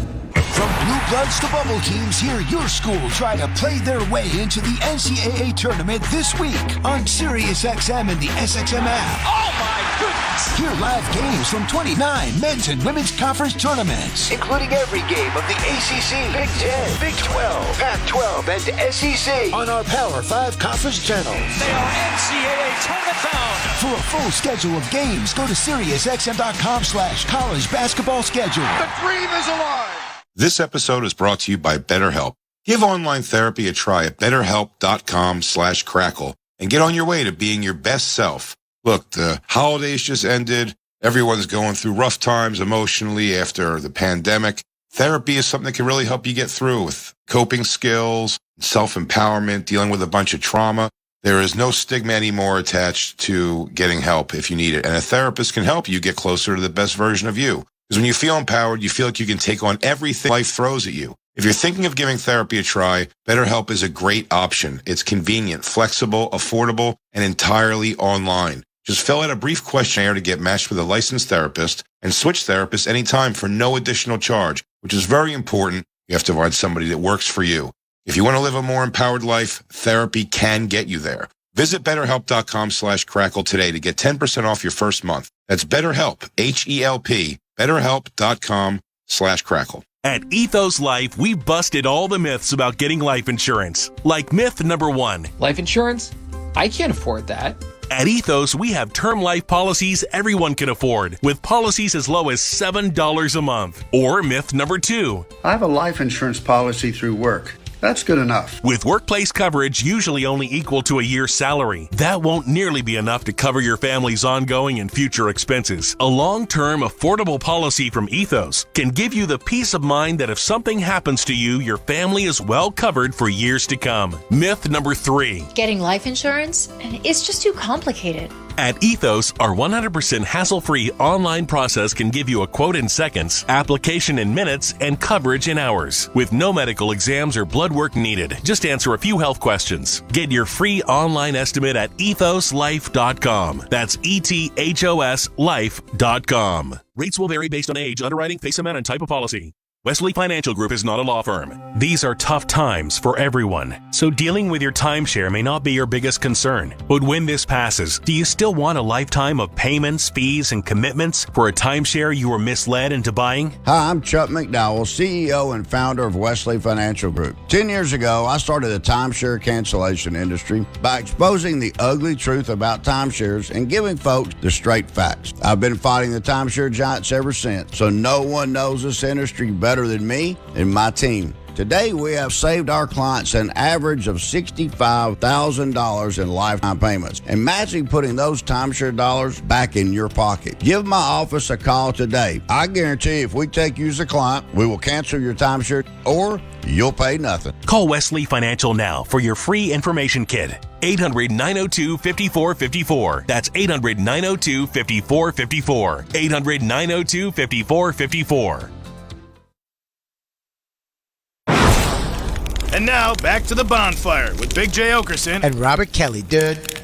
S6: From Blue Bloods to Bubble Teams, hear your school try to play their way into the NCAA tournament this week on SiriusXM and the SXM app.
S10: Oh my goodness!
S6: Hear live games from 29 men's and women's conference tournaments, including every game of the ACC, Big 10, Big 12, Pac-12, and SEC on our Power 5 conference channels.
S10: They are NCAA tournament bound.
S6: For a full schedule of games, go to SiriusXM.com/college basketball schedule.
S10: The dream is alive!
S2: This episode is brought to you by BetterHelp. Give online therapy a try at betterhelp.com/crackle and get on your way to being your best self. Look, the holidays just ended. Everyone's going through rough times emotionally after the pandemic. Therapy is something that can really help you get through with coping skills, self-empowerment, dealing with a bunch of trauma. There is no stigma anymore attached to getting help if you need it. And a therapist can help you get closer to the best version of you. Because when you feel empowered, you feel like you can take on everything life throws at you. If you're thinking of giving therapy a try, BetterHelp is a great option. It's convenient, flexible, affordable, and entirely online. Just fill out a brief questionnaire to get matched with a licensed therapist and switch therapists anytime for no additional charge, which is very important. You have to find somebody that works for you. If you want to live a more empowered life, therapy can get you there. Visit BetterHelp.com/crackle today to get 10% off your first month. That's BetterHelp, H-E-L-P. BetterHelp.com/crackle.
S22: At Ethos Life, we busted all the myths about getting life insurance. Like myth number 1.
S23: Life insurance? I can't afford that.
S22: At Ethos, we have term life policies everyone can afford, with policies as low as $7 a month. Or myth number 2.
S16: I have a life insurance policy through work. That's good enough.
S22: With workplace coverage usually only equal to a year's salary, that won't nearly be enough to cover your family's ongoing and future expenses. A long-term, affordable policy from Ethos can give you the peace of mind that if something happens to you, your family is well covered for years to come. Myth number 3.
S24: Getting life insurance? It's just too complicated.
S22: At Ethos, our 100% hassle-free online process can give you a quote in seconds, application in minutes, and coverage in hours. With no medical exams or blood work needed, just answer a few health questions. Get your free online estimate at ethoslife.com. That's ETHOS life.com. Rates will vary based on age, underwriting, face amount, and type of policy. Wesley Financial Group is not a law firm. These are tough times for everyone, so dealing with your timeshare may not be your biggest concern. But when this passes, do you still want a lifetime of payments, fees, and commitments for a timeshare you were misled into buying?
S25: Hi, I'm Chuck McDowell, CEO and founder of Wesley Financial Group. 10 years ago, I started the timeshare cancellation industry by exposing the ugly truth about timeshares and giving folks the straight facts. I've been fighting the timeshare giants ever since, so no one knows this industry better than me and my team. Today, we have saved our clients an average of $65,000 in lifetime payments. Imagine putting those timeshare dollars back in your pocket. Give my office a call today. I guarantee if we take you as a client, we will cancel your timeshare or you'll pay nothing.
S22: Call Wesley Financial now for your free information kit. 800-902-5454. That's 800-902-5454. 800-902-5454.
S26: And now, back to the Bonfire with Big J. Okerson
S1: and Robert Kelly, dude.